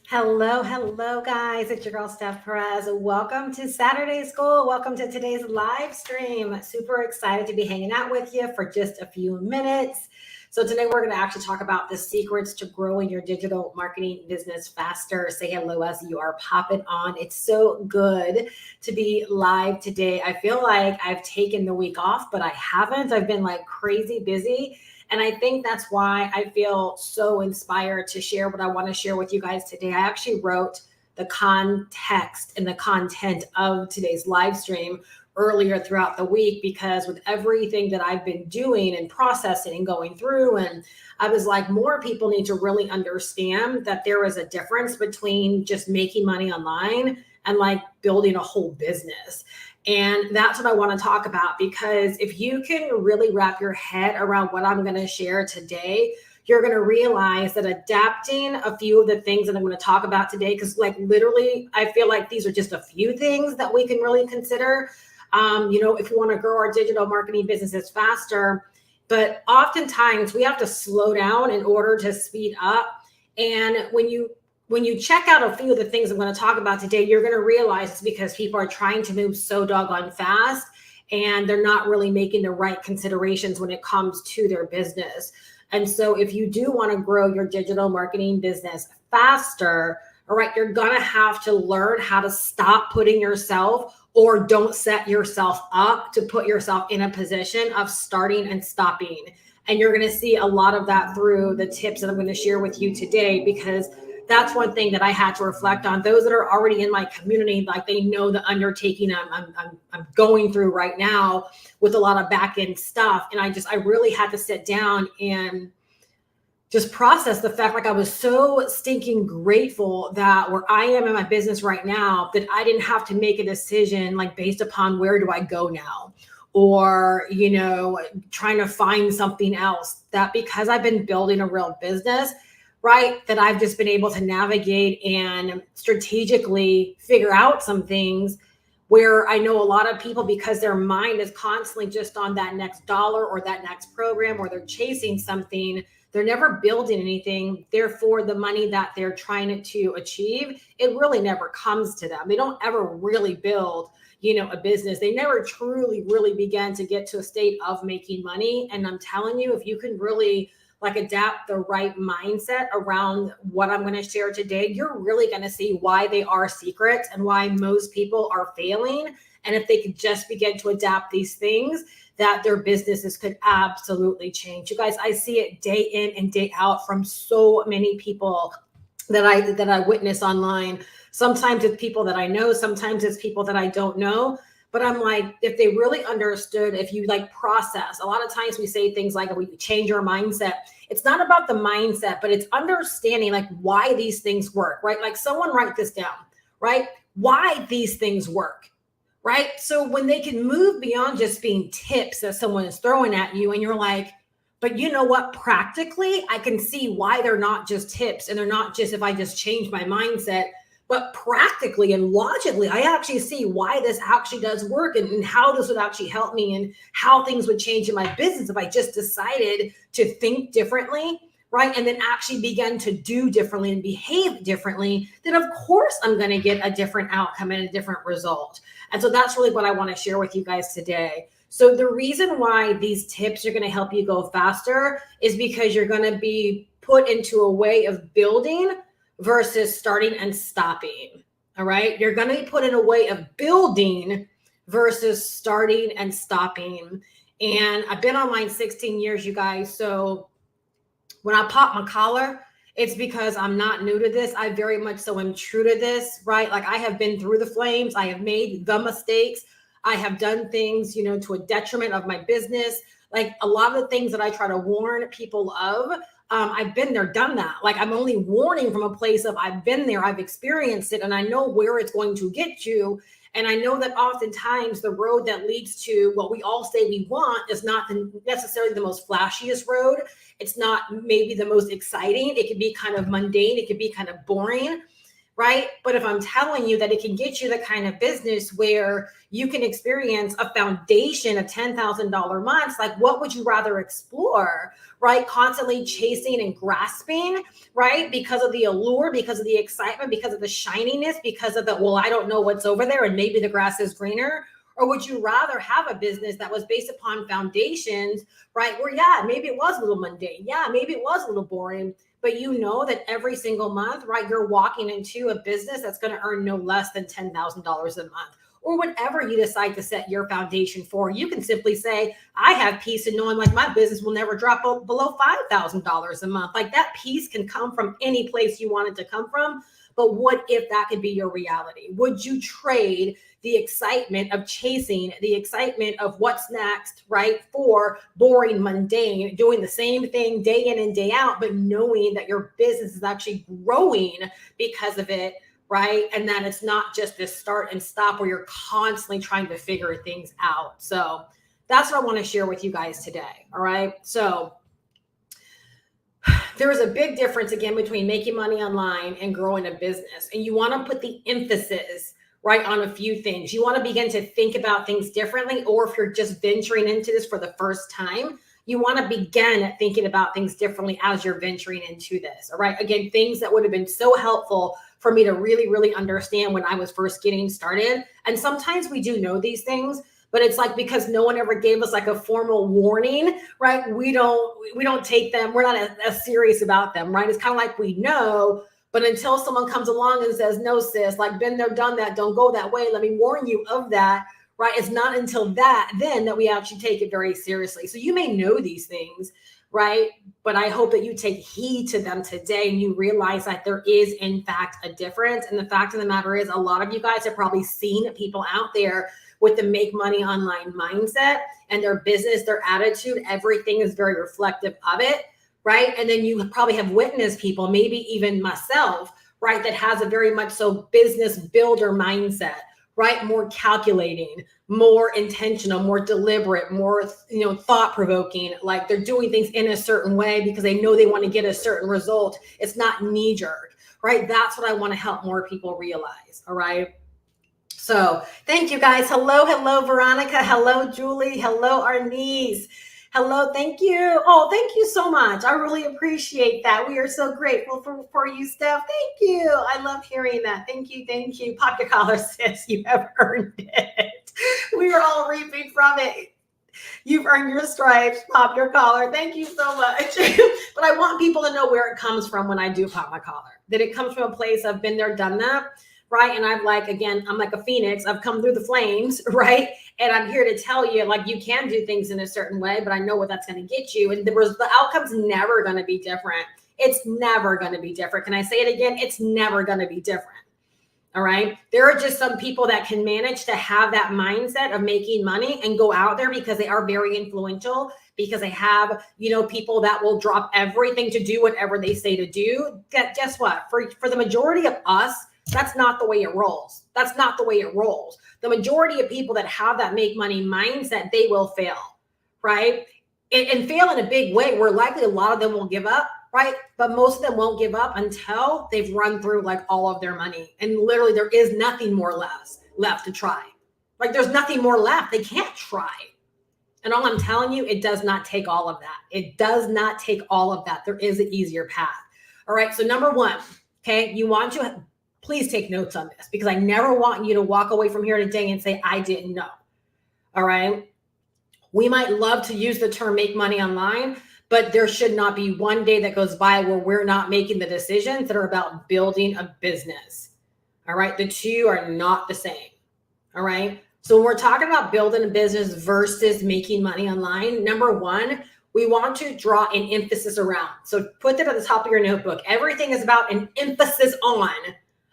Hello, guys. It's your girl, Steph Perez. Welcome to Saturday School. Welcome to today's live stream. Super excited to be hanging out with you for just a few minutes. So today we're going to actually talk about the secrets to growing your digital marketing business faster. Say hello as you are popping on. It's so good to be live today. I feel like I've taken the week off, but I haven't. I've been like crazy busy. And I think that's why I feel so inspired to share what I want to share with you guys today. I actually wrote the context and the content of today's live stream earlier throughout the week, because with everything that I've been doing and processing and going through, and I was like, more people need to really understand that there is a difference between just making money online and like building a whole business. And that's what I want to talk about, because if you can really wrap your head around what I'm going to share today, you're going to realize that adapting a few of the things that I'm going to talk about today, because like literally, I feel like these are just a few things that we can really consider, if we want to grow our digital marketing businesses faster. But oftentimes we have to slow down in order to speed up. And when you check out a few of the things I'm going to talk about today, you're going to realize it's because people are trying to move so doggone fast and they're not really making the right considerations when it comes to their business. And so if you do want to grow your digital marketing business faster, all right, you're going to have to learn how to stop putting yourself, or don't set yourself up to put yourself in a position of starting and stopping. And you're going to see a lot of that through the tips that I'm going to share with you today, because that's one thing that I had to reflect on. Those that are already in my community, like they know the undertaking I'm going through right now with a lot of back end stuff. And I really had to sit down and just process the fact, like I was so stinking grateful that where I am in my business right now, that I didn't have to make a decision like based upon where do I go now, or, trying to find something else. That because I've been building a real business, right, that I've just been able to navigate and strategically figure out some things where I know a lot of people, because their mind is constantly just on that next dollar or that next program, or they're chasing something, they're never building anything. Therefore, the money that they're trying to achieve, it really never comes to them. They don't ever really build, a business. They never truly, really begin to get to a state of making money. And I'm telling you, if you can really like adapt the right mindset around what I'm going to share today, you're really going to see why they are secrets and why most people are failing. And if they could just begin to adapt these things, that their businesses could absolutely change. You guys, I see it day in and day out from so many people that I witness online. Sometimes it's people that I know, sometimes it's people that I don't know. But I'm like, if they really understood, if you like process, a lot of times we say things like, we change our mindset. It's not about the mindset, but it's understanding like why these things work, right? Like someone write this down, right? Why these things work, right? So when they can move beyond just being tips that someone is throwing at you, and you're like, but you know what? Practically, I can see why they're not just tips, and they're not just if I just change my mindset. But practically and logically, I actually see why this actually does work, and how this would actually help me, and how things would change in my business if I just decided to think differently, right? And then actually begin to do differently and behave differently. Then of course I'm going to get a different outcome and a different result. And so that's really what I want to share with you guys today. So the reason why these tips are going to help you go faster is because you're going to be put into a way of building versus starting and stopping. All right. You're going to be put in a way of building versus starting and stopping. And I've been online 16 years, you guys. So when I pop my collar, it's because I'm not new to this. I very much so am true to this, right? Like I have been through the flames. I have made the mistakes. I have done things, to a detriment of my business. Like a lot of the things that I try to warn people of, I've been there, done that. Like I'm only warning from a place of I've been there, I've experienced it, and I know where it's going to get you. And I know that oftentimes the road that leads to what we all say we want is not necessarily the most flashiest road. It's not maybe the most exciting. It could be kind of mundane. It could be kind of boring. right? But if I'm telling you that it can get you the kind of business where you can experience a foundation of $10,000 months, like what would you rather explore, right? Constantly chasing and grasping, right? Because of the allure, because of the excitement, because of the shininess, because of the, well, I don't know what's over there and maybe the grass is greener. Or would you rather have a business that was based upon foundations, right? Where, yeah, maybe it was a little mundane. Yeah, maybe it was a little boring, but you know that every single month, right, you're walking into a business that's going to earn no less than $10,000 a month, or whatever you decide to set your foundation for. You can simply say, I have peace in knowing like my business will never drop below $5,000 a month. Like that peace can come from any place you want it to come from. But what if that could be your reality? Would you trade the excitement of chasing, the excitement of what's next, right, for boring, mundane, doing the same thing day in and day out, but knowing that your business is actually growing because of it, right? And that it's not just this start and stop where you're constantly trying to figure things out. So that's what I want to share with you guys today. All right. So there is a big difference again between making money online and growing a business. And you want to put the emphasis right on a few things. You want to begin to think about things differently, or if you're just venturing into this for the first time, you want to begin thinking about things differently as you're venturing into this. All right. Again, things that would have been so helpful for me to really, really understand when I was first getting started. And sometimes we do know these things, but it's like because no one ever gave us like a formal warning, right? We don't take them. We're not as serious about them, right? It's kind of like we know, but until someone comes along and says, no, sis, like been there, done that, don't go that way. Let me warn you of that, right? It's not until then that we actually take it very seriously. So you may know these things, right? But I hope that you take heed to them today and you realize that there is in fact a difference. And the fact of the matter is a lot of you guys have probably seen people out there with the make money online mindset and their business, their attitude, everything is very reflective of it, right? And then you probably have witnessed people, maybe even myself, right, that has a very much so business builder mindset, right? More calculating, more intentional, more deliberate, more, thought provoking, like they're doing things in a certain way because they know they want to get a certain result. It's not knee jerk, right? That's what I want to help more people realize. All right. So thank you guys. Hello, Veronica. Hello, Julie. Hello, Arnice. Hello, thank you. Oh, thank you so much. I really appreciate that. We are so grateful for you, Steph. Thank you. I love hearing that. Thank you. Thank you. Pop your collar, sis. You have earned it. We are all reaping from it. You've earned your stripes. Pop your collar. Thank you so much. But I want people to know where it comes from when I do pop my collar, that it comes from a place I've been there, done that. Right. And I'm like a phoenix. I've come through the flames. Right. And I'm here to tell you, like, you can do things in a certain way, but I know what that's going to get you. And the outcome's never going to be different. It's never going to be different. Can I say it again? It's never going to be different. All right. There are just some people that can manage to have that mindset of making money and go out there because they are very influential, because they have, people that will drop everything to do whatever they say to do. Guess what? For the majority of us, that's not the way it rolls. That's not the way it rolls. The majority of people that have that make money mindset, they will fail, right? And fail in a big way, where likely a lot of them will give up, right? But most of them won't give up until they've run through like all of their money. And literally there is nothing more left to try. Like there's nothing more left. They can't try. And all I'm telling you, it does not take all of that. It does not take all of that. There is an easier path. All right. So number one, okay, you want to please take notes on this, because I never want you to walk away from here today and say, I didn't know. All right. We might love to use the term make money online, but there should not be one day that goes by where we're not making the decisions that are about building a business. All right. The two are not the same. All right. So when we're talking about building a business versus making money online, number one, we want to draw an emphasis around. So put that at the top of your notebook. Everything is about an emphasis on,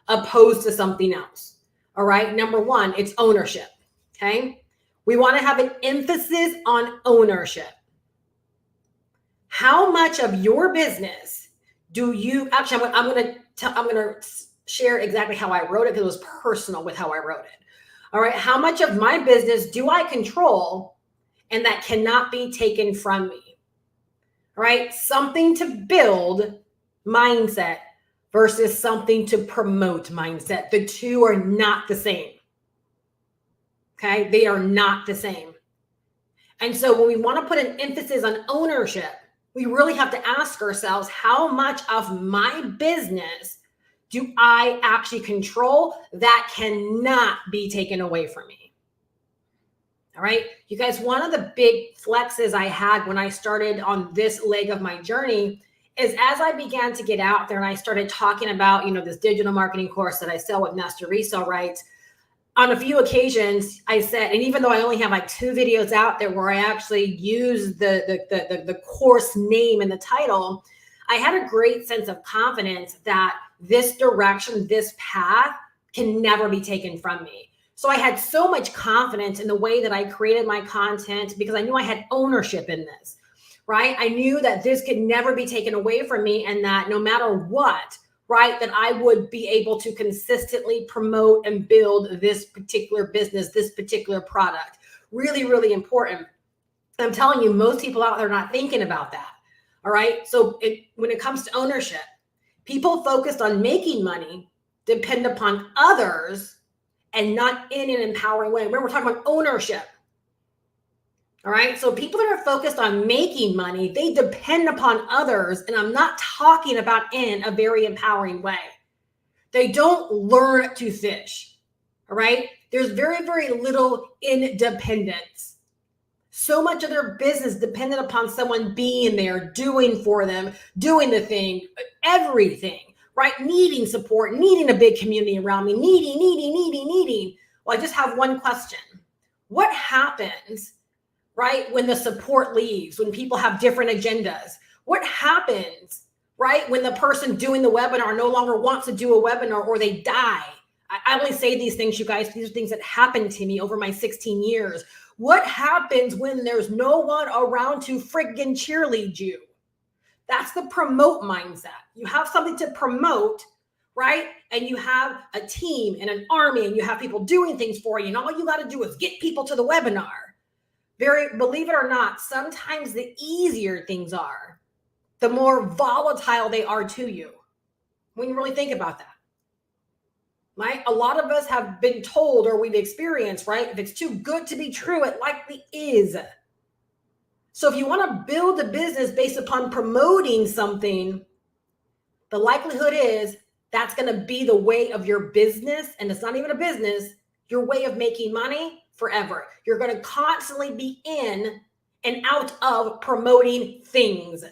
opposed to something else. All right. Number one, it's ownership. Okay. We want to have an emphasis on ownership. How much of your business do you actually, I'm going to share exactly how I wrote it, because it was personal with how I wrote it. All right. How much of my business do I control and that cannot be taken from me? All right. Something to build mindset versus something to promote mindset. The two are not the same. Okay, they are not the same. And so when we want to put an emphasis on ownership, we really have to ask ourselves, how much of my business do I actually control that cannot be taken away from me? All right, you guys, one of the big flexes I had when I started on this leg of my journey is as I began to get out there and I started talking about, this digital marketing course that I sell with Master Resale Rights. On a few occasions, I said, and even though I only have like 2 videos out there where I actually use the course name and the title, I had a great sense of confidence that this direction, this path can never be taken from me. So I had so much confidence in the way that I created my content because I knew I had ownership in this, right? I knew that this could never be taken away from me and that no matter what, right, that I would be able to consistently promote and build this particular business, this particular product. Really, really important. I'm telling you, most people out there are not thinking about that. All right. So when it comes to ownership, people focused on making money depend upon others and not in an empowering way. Remember, we're talking about ownership. All right. So people that are focused on making money, they depend upon others. And I'm not talking about in a very empowering way. They don't learn to fish. All right. There's very, very little independence. So much of their business dependent upon someone being there, doing for them, doing the thing, everything, right? Needing support, needing a big community around me, needing. Well, I just have one question. What happens, right, when the support leaves, when people have different agendas? What happens, right, when the person doing the webinar no longer wants to do a webinar or they die? I only say these things, you guys. These are things that happened to me over my 16 years. What happens when there's no one around to friggin' cheerlead you? That's the promote mindset. You have something to promote, right? And you have a team and an army and you have people doing things for you. And all you got to do is get people to the webinar. Believe it or not, sometimes the easier things are, the more volatile they are to you. When you really think about that. Right? A lot of us have been told or we've experienced, right? If it's too good to be true, it likely is. So if you want to build a business based upon promoting something, the likelihood is that's going to be the way of your business. And it's not even a business, your way of making money forever. You're going to constantly be in and out of promoting things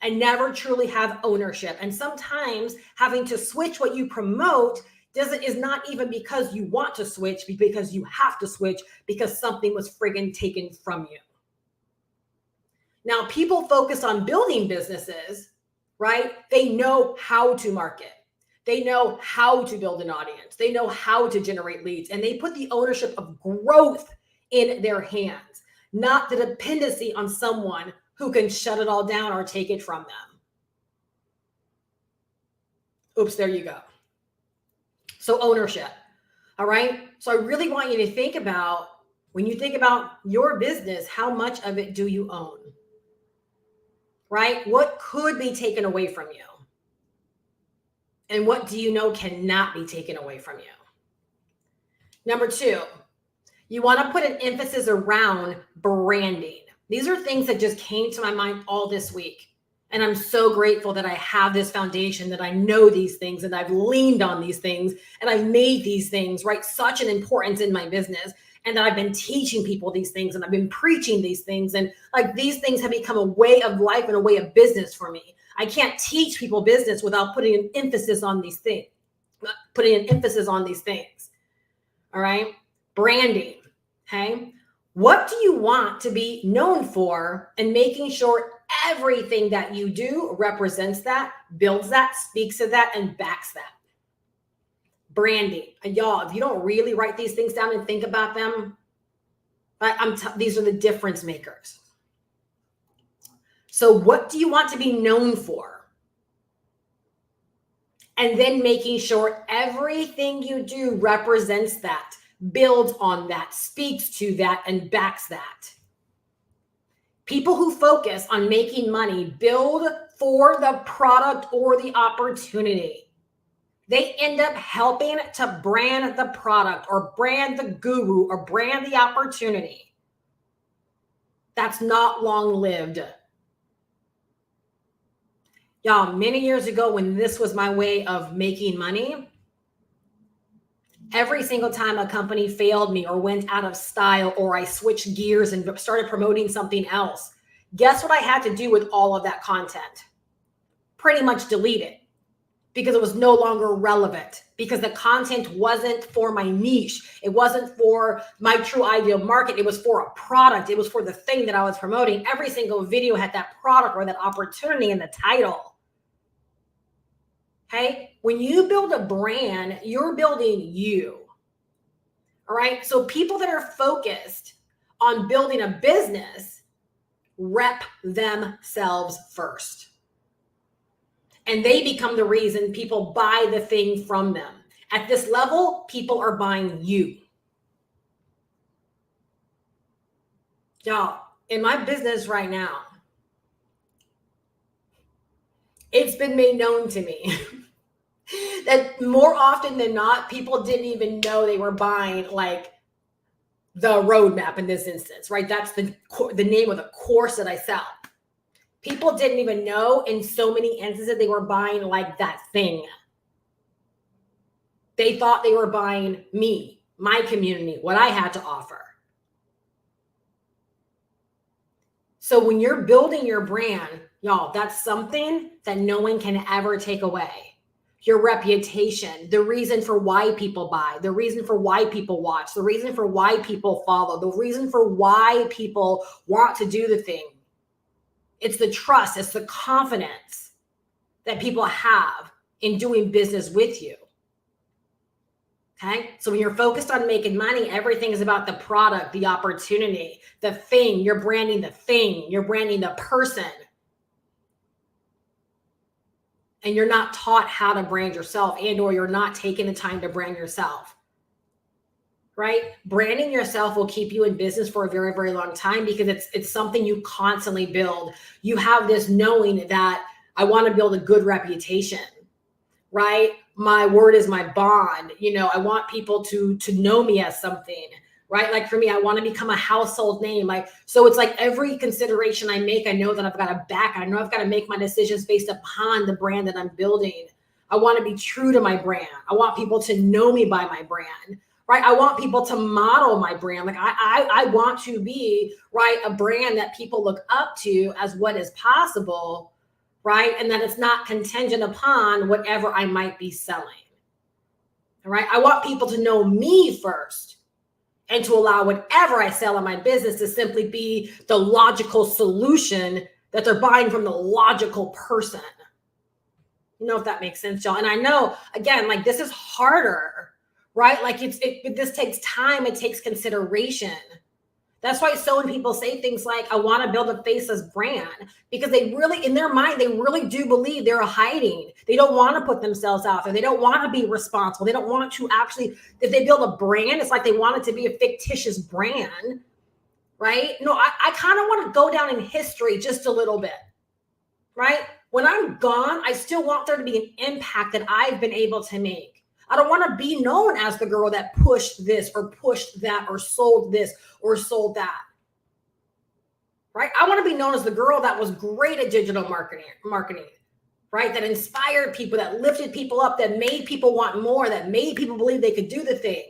and never truly have ownership. And sometimes having to switch what you promote is not even because you want to switch, because you have to switch because something was friggin' taken from you. Now, people focus on building businesses, right? They know how to market. They know how to build an audience. They know how to generate leads, and they put the ownership of growth in their hands, not the dependency on someone who can shut it all down or take it from them. Oops, there you go. So ownership, all right? So I really want you to think about, when you think about your business, how much of it do you own, right? What could be taken away from you? And what do you know cannot be taken away from you? Number 2, you want to put an emphasis around branding. These are things that just came to my mind all this week. And I'm so grateful that I have this foundation, that I know these things, and I've leaned on these things, and I've made these things, right, such an importance in my business, and that I've been teaching people these things, and I've been preaching these things, and like these things have become a way of life and a way of business for me. I can't teach people business without putting an emphasis on these things, all right? Branding, okay? What do you want to be known for, and making sure everything that you do represents that, builds that, speaks to that, and backs that. Branding. And y'all, if you don't really write these things down and think about them, these are the difference makers. So what do you want to be known for? And then making sure everything you do represents that, builds on that, speaks to that, and backs that. People who focus on making money build for the product or the opportunity. They end up helping to brand the product or brand the guru or brand the opportunity. That's not long lived. Y'all, many years ago when this was my way of making money, every single time a company failed me or went out of style or I switched gears and started promoting something else, guess what I had to do with all of that content? Pretty much delete it because it was no longer relevant, because the content wasn't for my niche. It wasn't for my true ideal market. It was for a product. It was for the thing that I was promoting. Every single video had that product or that opportunity in the title. Okay? When you build a brand, you're building you. All right? So people that are focused on building a business rep themselves first. And they become the reason people buy the thing from them. At this level, people are buying you. Y'all, in my business right now, it's been made known to me that more often than not, people didn't even know they were buying like the roadmap in this instance, right? That's the name of the course that I sell. People didn't even know in so many instances they were buying like that thing. They thought they were buying me, my community, what I had to offer. So when you're building your brand, y'all, that's something that no one can ever take away. Your reputation, the reason for why people buy, the reason for why people watch, the reason for why people follow, the reason for why people want to do the thing. It's the trust, it's the confidence that people have in doing business with you. Okay? So when you're focused on making money, everything is about the product, the opportunity, the thing. You're branding the thing, you're branding the person. And you're not taught how to brand yourself, and or you're not taking the time to brand yourself. Right? Branding yourself will keep you in business for a very, very long time because it's something you constantly build. You have this knowing that I want to build a good reputation, right? My word is my bond. You know, I want people to know me as something, right? Like for me, I want to become a household name. Like, so it's like every consideration I make, I know that I've got to back. I know I've got to make my decisions based upon the brand that I'm building. I want to be true to my brand. I want people to know me by my brand. Right? I want people to model my brand. Like I want to be, right, a brand that people look up to as what is possible, right? And that it's not contingent upon whatever I might be selling. All right? I want people to know me first and to allow whatever I sell in my business to simply be the logical solution that they're buying from the logical person. You know if that makes sense, y'all. And I know, again, like this is harder, right? Like this takes time, it takes consideration. That's why so many people say things like, I want to build a faceless brand, because they really, in their mind, they really do believe they're hiding. They don't want to put themselves out there. They don't want to be responsible. They don't want to actually, if they build a brand, it's like they want it to be a fictitious brand, right? No, I kind of want to go down in history just a little bit, right? When I'm gone, I still want there to be an impact that I've been able to make. I don't want to be known as the girl that pushed this or pushed that or sold this or sold that, right? I want to be known as the girl that was great at digital marketing, right? That inspired people, that lifted people up, that made people want more, that made people believe they could do the thing,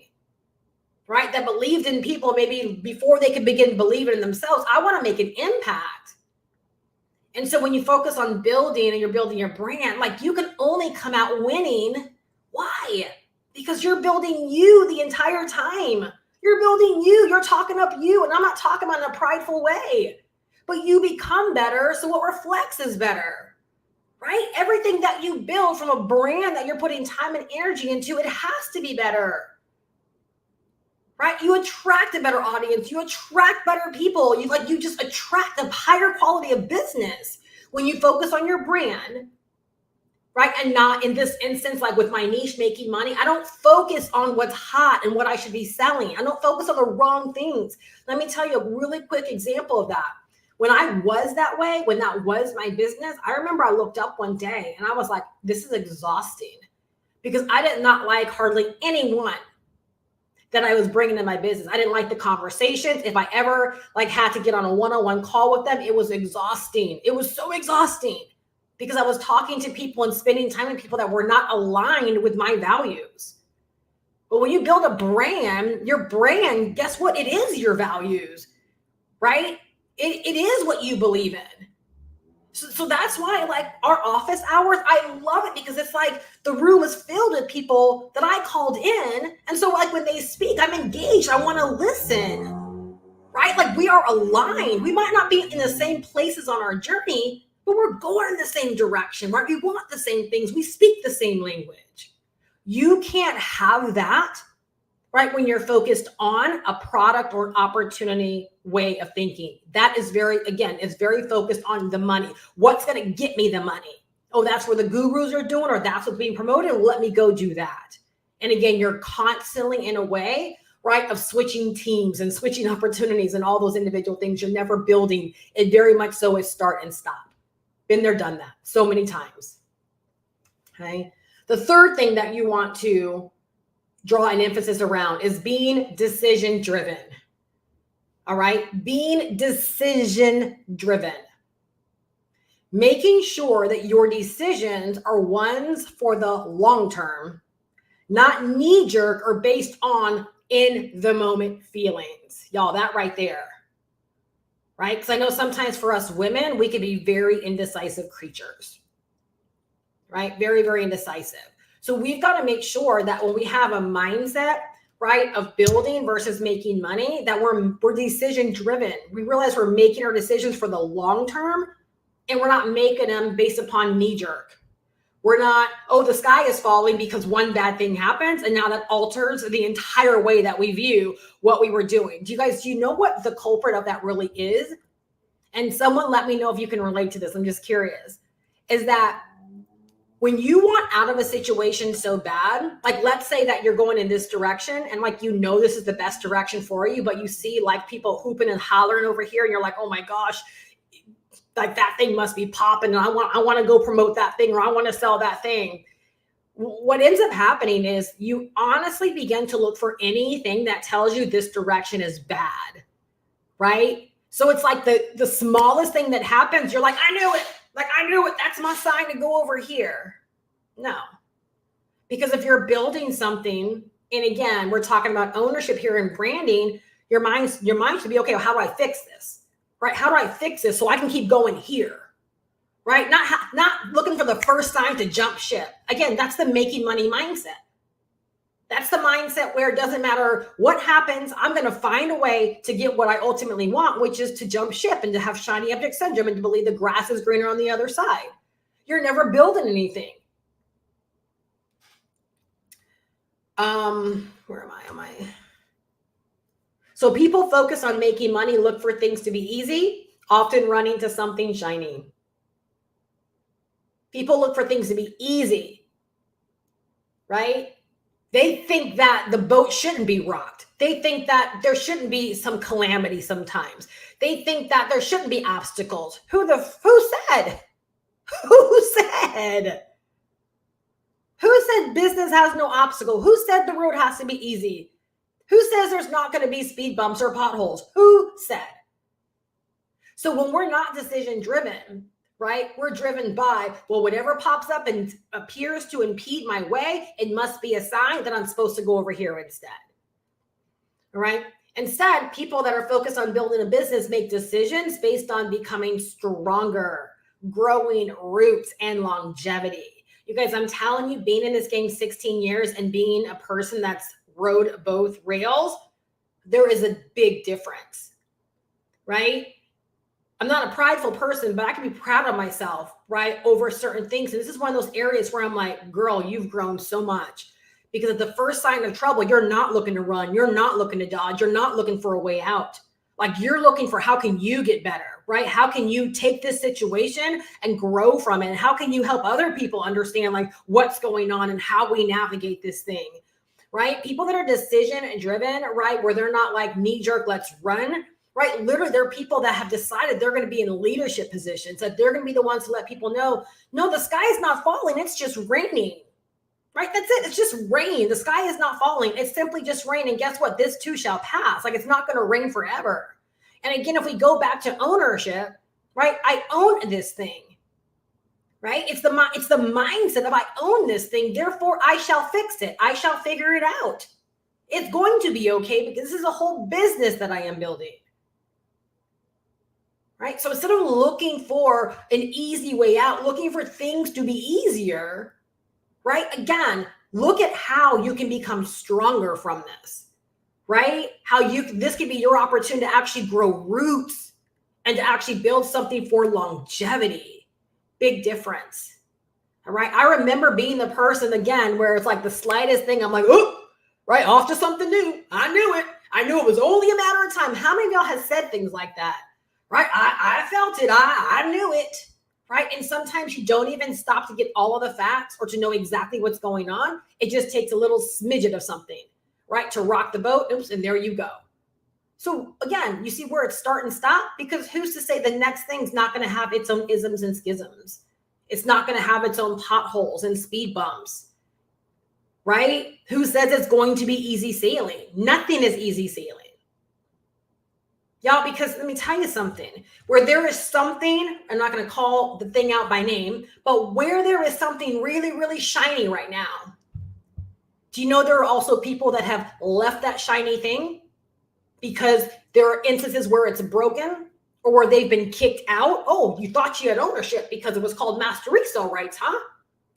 right? That believed in people maybe before they could begin believing in themselves. I want to make an impact. And so when you focus on building and you're building your brand, like you can only come out winning. Why? Because you're building you the entire time. You're building you. You're talking up you. And I'm not talking about in a prideful way, but you become better. So what reflects is better, right? Everything that you build from a brand that you're putting time and energy into, it has to be better, right? You attract a better audience. You attract better people. You just attract a higher quality of business when you focus on your brand. Right? And not in this instance, like with my niche making money, I don't focus on what's hot and what I should be selling. I don't focus on the wrong things. Let me tell you a really quick example of that. When I was that way, when that was my business, I remember I looked up one day and I was like, this is exhausting, because I did not like hardly anyone that I was bringing in my business. I didn't like the conversations. If I ever had to get on a one-on-one call with them, it was exhausting. It was so exhausting because I was talking to people and spending time with people that were not aligned with my values. But when you build a brand, your brand, guess what? It is your values, right? It is what you believe in. So that's why our office hours, I love it because it's like the room is filled with people that I called in. And so when they speak, I'm engaged. I want to listen, right? We are aligned. We might not be in the same places on our journey, but we're going in the same direction, right? We want the same things. We speak the same language. You can't have that, right, when you're focused on a product or an opportunity way of thinking. That is it's very focused on the money. What's going to get me the money? Oh, that's where the gurus are doing, or that's what's being promoted. Let me go do that. And again, you're constantly in a way, right, of switching teams and switching opportunities and all those individual things. You're never building. It very much so is start and stop. Been there, done that so many times. Okay. The third thing that you want to draw an emphasis around is being decision driven. All right. Being decision driven. Making sure that your decisions are ones for the long term, not knee jerk or based on in the moment feelings. Y'all, that right there. Right. Because I know sometimes for us women, we can be very indecisive creatures. Right. Very, very indecisive. So we've got to make sure that when we have a mindset, right, of building versus making money, that we're decision driven. We realize we're making our decisions for the long term and we're not making them based upon knee jerk. We're not, oh, the sky is falling because one bad thing happens and now that alters the entire way that we view what we were doing. Do you know what the culprit of that really is? And someone let me know if you can relate to this. I'm just curious. Is that when you want out of a situation so bad, let's say that you're going in this direction and this is the best direction for you, but you see people hooping and hollering over here and you're like, oh my gosh, that thing must be popping and I want to go promote that thing or I want to sell that thing. What ends up happening is you honestly begin to look for anything that tells you this direction is bad, right? So it's the smallest thing that happens, you're like, I knew it. That's my sign to go over here. No. Because if you're building something, and again, we're talking about ownership here and branding, your mind should be, okay, well, how do I fix this? Right? How do I fix this so I can keep going here? Right? Not looking for the first sign to jump ship. Again, that's the making money mindset. That's the mindset where it doesn't matter what happens, I'm going to find a way to get what I ultimately want, which is to jump ship and to have shiny object syndrome and to believe the grass is greener on the other side. You're never building anything. Where am I? So people focus on making money, look for things to be easy, often running to something shiny. People look for things to be easy, right? They think that the boat shouldn't be rocked. They think that there shouldn't be some calamity sometimes. They think that there shouldn't be obstacles. Who said? Who said business has no obstacle? Who said the road has to be easy? Who says there's not going to be speed bumps or potholes? Who said? So when we're not decision driven, right? We're driven by, well, whatever pops up and appears to impede my way, it must be a sign that I'm supposed to go over here instead. All right. Instead, people that are focused on building a business make decisions based on becoming stronger, growing roots, and longevity. You guys, I'm telling you, being in this game 16 years and being a person that's rode both rails, there is a big difference, right? I'm not a prideful person, but I can be proud of myself, right, over certain things. And this is one of those areas where I'm like, girl, you've grown so much. Because at the first sign of trouble, you're not looking to run. You're not looking to dodge. You're not looking for a way out. You're looking for how can you get better, right? How can you take this situation and grow from it? And how can you help other people understand what's going on and how we navigate this thing, right? People that are decision driven, right, where they're not knee jerk, let's run. Right? Literally, there are people that have decided they're going to be in leadership positions, that they're going to be the ones to let people know, no, the sky is not falling. It's just raining. right? That's it. It's just rain. The sky is not falling. It's simply just rain. And guess what? This too shall pass. Like, it's not going to rain forever. And again, if we go back to ownership, right? I own this thing, right? It's the mindset of I own this thing. Therefore, I shall fix it. I shall figure it out. It's going to be okay because this is a whole business that I am building. Right? So instead of looking for an easy way out, looking for things to be easier, right? Again, look at how you can become stronger from this, right? This could be your opportunity to actually grow roots and to actually build something for longevity. Big difference. All right. I remember being the person, again, where it's like the slightest thing, I'm like, oh, right, off to something new. I knew it. I knew it was only a matter of time. How many of y'all have said things like that? Right? I felt it. I knew it. Right? And sometimes you don't even stop to get all of the facts or to know exactly what's going on. It just takes a little smidget of something, right, to rock the boat. Oops, and there you go. So again, you see where it's start and stop? Because who's to say the next thing's not going to have its own isms and schisms? It's not going to have its own potholes and speed bumps, right? Who says it's going to be easy sailing? Nothing is easy sailing. Y'all, because let me tell you something, where there is something, I'm not going to call the thing out by name, but where there is something really, really shiny right now, do you know there are also people that have left that shiny thing because there are instances where it's broken or where they've been kicked out? Oh, you thought you had ownership because it was called master resale rights, huh?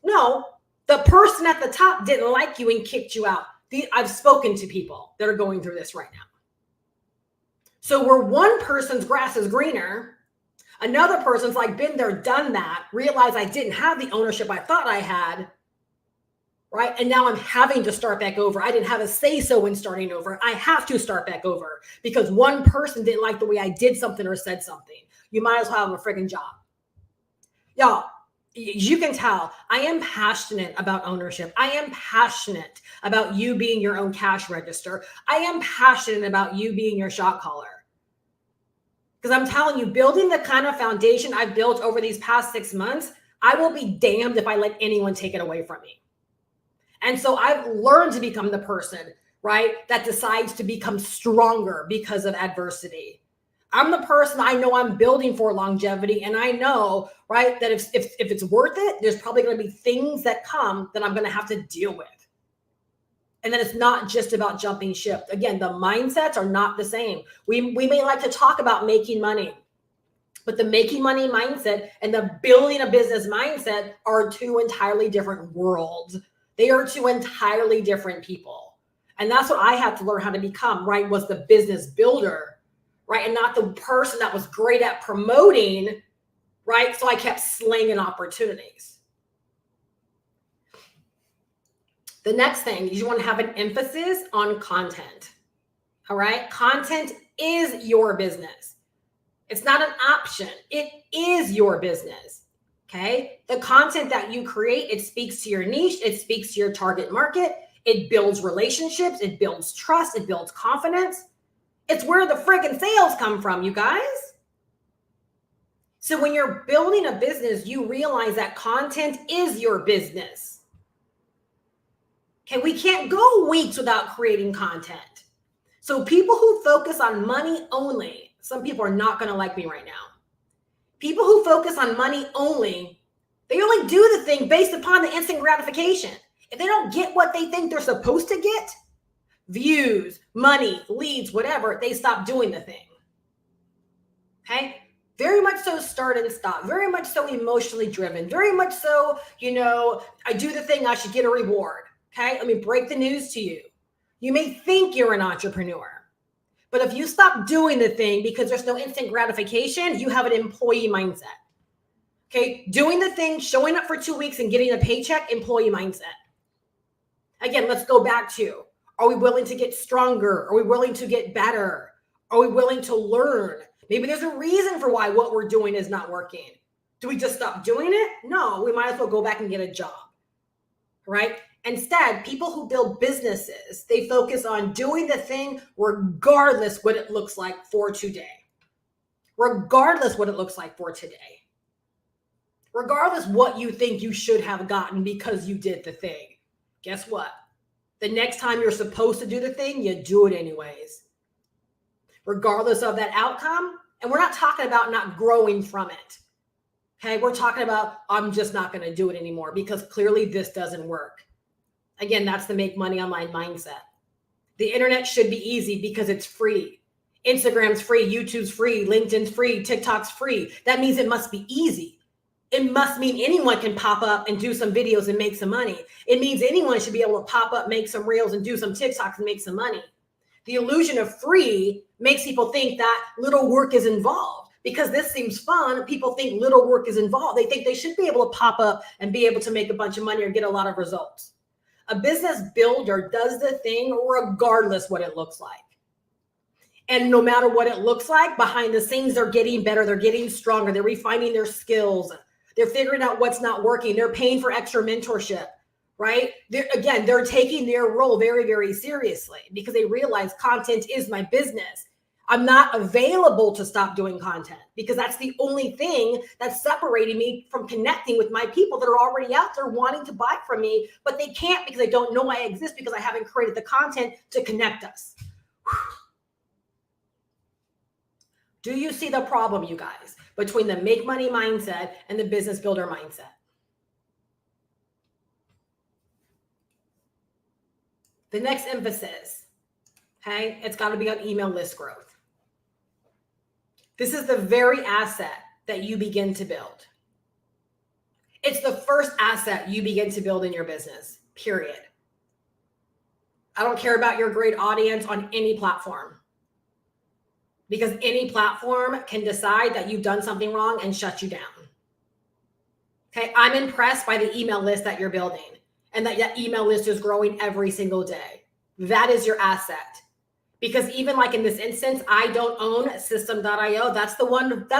No, the person at the top didn't like you and kicked you out. I've spoken to people that are going through this right now. So where one person's grass is greener, another person's like been there, done that, realized I didn't have the ownership I thought I had, right? And now I'm having to start back over. I didn't have a say-so in starting over. I have to start back over because one person didn't like the way I did something or said something. You might as well have a friggin' job. Y'all, you can tell I am passionate about ownership. I am passionate about you being your own cash register. I am passionate about you being your shot caller. Because I'm telling you, building the kind of foundation I've built over these past 6 months, I will be damned if I let anyone take it away from me. And so I've learned to become the person, right, that decides to become stronger because of adversity. I'm the person I know I'm building for longevity. And I know, right, that if it's worth it, there's probably going to be things that come that I'm going to have to deal with. And then it's not just about jumping ship. Again, the mindsets are not the same. We may like to talk about making money, but the making money mindset and the building a business mindset are two entirely different worlds. They are two entirely different people. And that's what I had to learn how to become, right, was the business builder, right? And not the person that was great at promoting, right? So I kept slinging opportunities. The next thing is you want to have an emphasis on content. All right. Content is your business. It's not an option. It is your business. Okay. The content that you create, it speaks to your niche. It speaks to your target market. It builds relationships. It builds trust. It builds confidence. It's where the friggin' sales come from, you guys. So when you're building a business, you realize that content is your business. Okay, we can't go weeks without creating content. So people who focus on money only, some people are not going to like me right now. People who focus on money only, they only do the thing based upon the instant gratification. If they don't get what they think they're supposed to get, views, money, leads, whatever, they stop doing the thing. Okay? Very much so start and stop. Very much so emotionally driven. Very much so, I do the thing, I should get a reward. Okay, let me break the news to you. You may think you're an entrepreneur, but if you stop doing the thing because there's no instant gratification, you have an employee mindset. Okay, doing the thing, showing up for 2 weeks and getting a paycheck, employee mindset. Again, let's go back to, are we willing to get stronger? Are we willing to get better? Are we willing to learn? Maybe there's a reason for why what we're doing is not working. Do we just stop doing it? No, we might as well go back and get a job, right? Instead, people who build businesses, they focus on doing the thing regardless what it looks like for today. Regardless what it looks like for today. Regardless what you think you should have gotten because you did the thing. guess what? The next time you're supposed to do the thing, you do it anyways, regardless of that outcome. And we're not talking about not growing from it. Okay, we're talking about, I'm just not going to do it anymore because clearly this doesn't work. Again, that's the make money online mindset. The internet should be easy because it's free. Instagram's free, YouTube's free, LinkedIn's free, TikTok's free. That means it must be easy. It must mean anyone can pop up and do some videos and make some money. It means anyone should be able to pop up, make some reels and do some TikToks and make some money. The illusion of free makes people think that little work is involved. Because this seems fun, people think little work is involved. They think they should be able to pop up and be able to make a bunch of money or get a lot of results. A business builder does the thing regardless what it looks like. And no matter what it looks like, behind the scenes, they're getting better. They're getting stronger. They're refining their skills. They're figuring out what's not working. They're paying for extra mentorship, right? They're taking their role very, very seriously because they realize content is my business. I'm not available to stop doing content because that's the only thing that's separating me from connecting with my people that are already out there wanting to buy from me, but they can't because they don't know I exist because I haven't created the content to connect us. Do you see the problem, you guys, between the make money mindset and the business builder mindset? The next emphasis, okay, it's got to be on email list growth. This is the very asset that you begin to build. It's the first asset you begin to build in your business, period. I don't care about your great audience on any platform because any platform can decide that you've done something wrong and shut you down. Okay, I'm impressed by the email list that you're building and that email list is growing every single day. That is your asset. Because even like in this instance, I don't own System.io. That's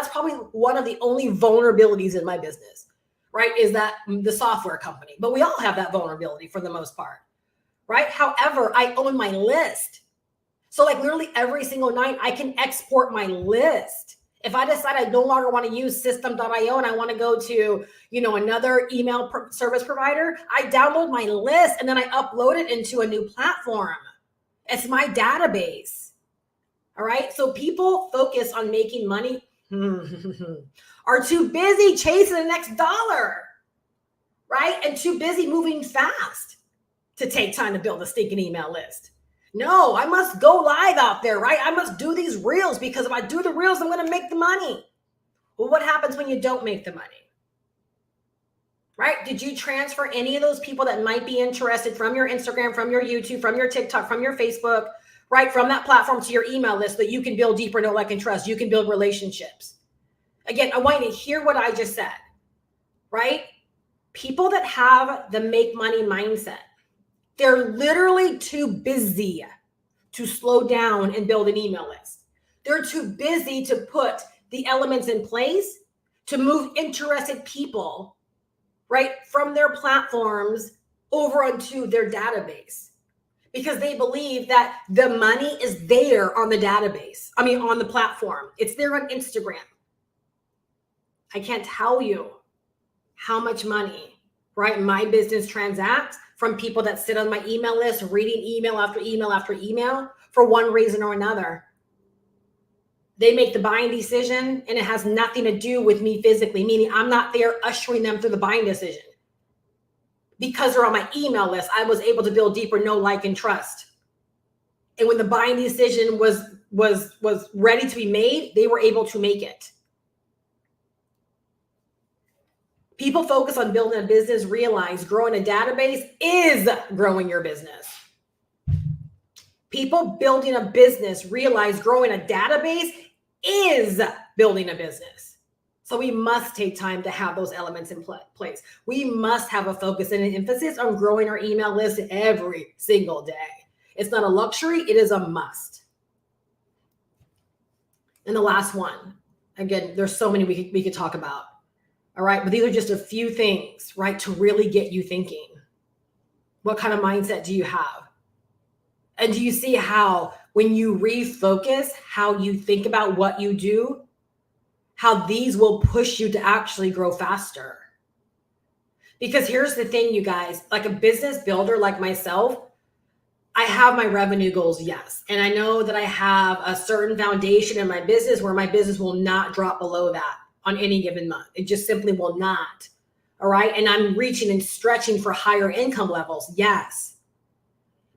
probably one of the only vulnerabilities in my business, right? Is that the software company, but we all have that vulnerability for the most part, right? However, I own my list. So like literally every single night I can export my list. If I decide I no longer want to use System.io and I want to go to, another email service provider, I download my list and then I upload it into a new platform. It's my database. All right. So people focus on making money are too busy chasing the next dollar, right? And too busy moving fast to take time to build a stinking email list. No, I must go live out there, right? I must do these reels because if I do the reels, I'm going to make the money. Well, what happens when you don't make the money? Right? Did you transfer any of those people that might be interested from your Instagram, from your YouTube, from your TikTok, from your Facebook, right? From that platform to your email list so that you can build deeper know, like, and trust. You can build relationships. Again, I want you to hear what I just said, right? People that have the make money mindset, they're literally too busy to slow down and build an email list. They're too busy to put the elements in place to move interested people, right, from their platforms over onto their database because they believe that the money is there on the database. On the platform. It's there on Instagram. I can't tell you how much money, right, my business transacts from people that sit on my email list, reading email after email after email for one reason or another. They make the buying decision and it has nothing to do with me physically, meaning I'm not there ushering them through the buying decision. Because they're on my email list, I was able to build deeper know, like, and trust. And when the buying decision was ready to be made, they were able to make it. People focus on building a business, realize growing a database is growing your business. People building a business realize growing a database is building a business. So we must take time to have those elements in place. We must have a focus and an emphasis on growing our email list every single day. It's not a luxury, it is a must. And the last one, again, there's so many we could talk about. All right, but these are just a few things, right, to really get you thinking. What kind of mindset do you have? And do you see how when you refocus how you think about what you do, how these will push you to actually grow faster? Because here's the thing, you guys, like a business builder like myself, I have my revenue goals, yes. And I know that I have a certain foundation in my business where my business will not drop below that on any given month. It just simply will not. All right. And I'm reaching and stretching for higher income levels. Yes.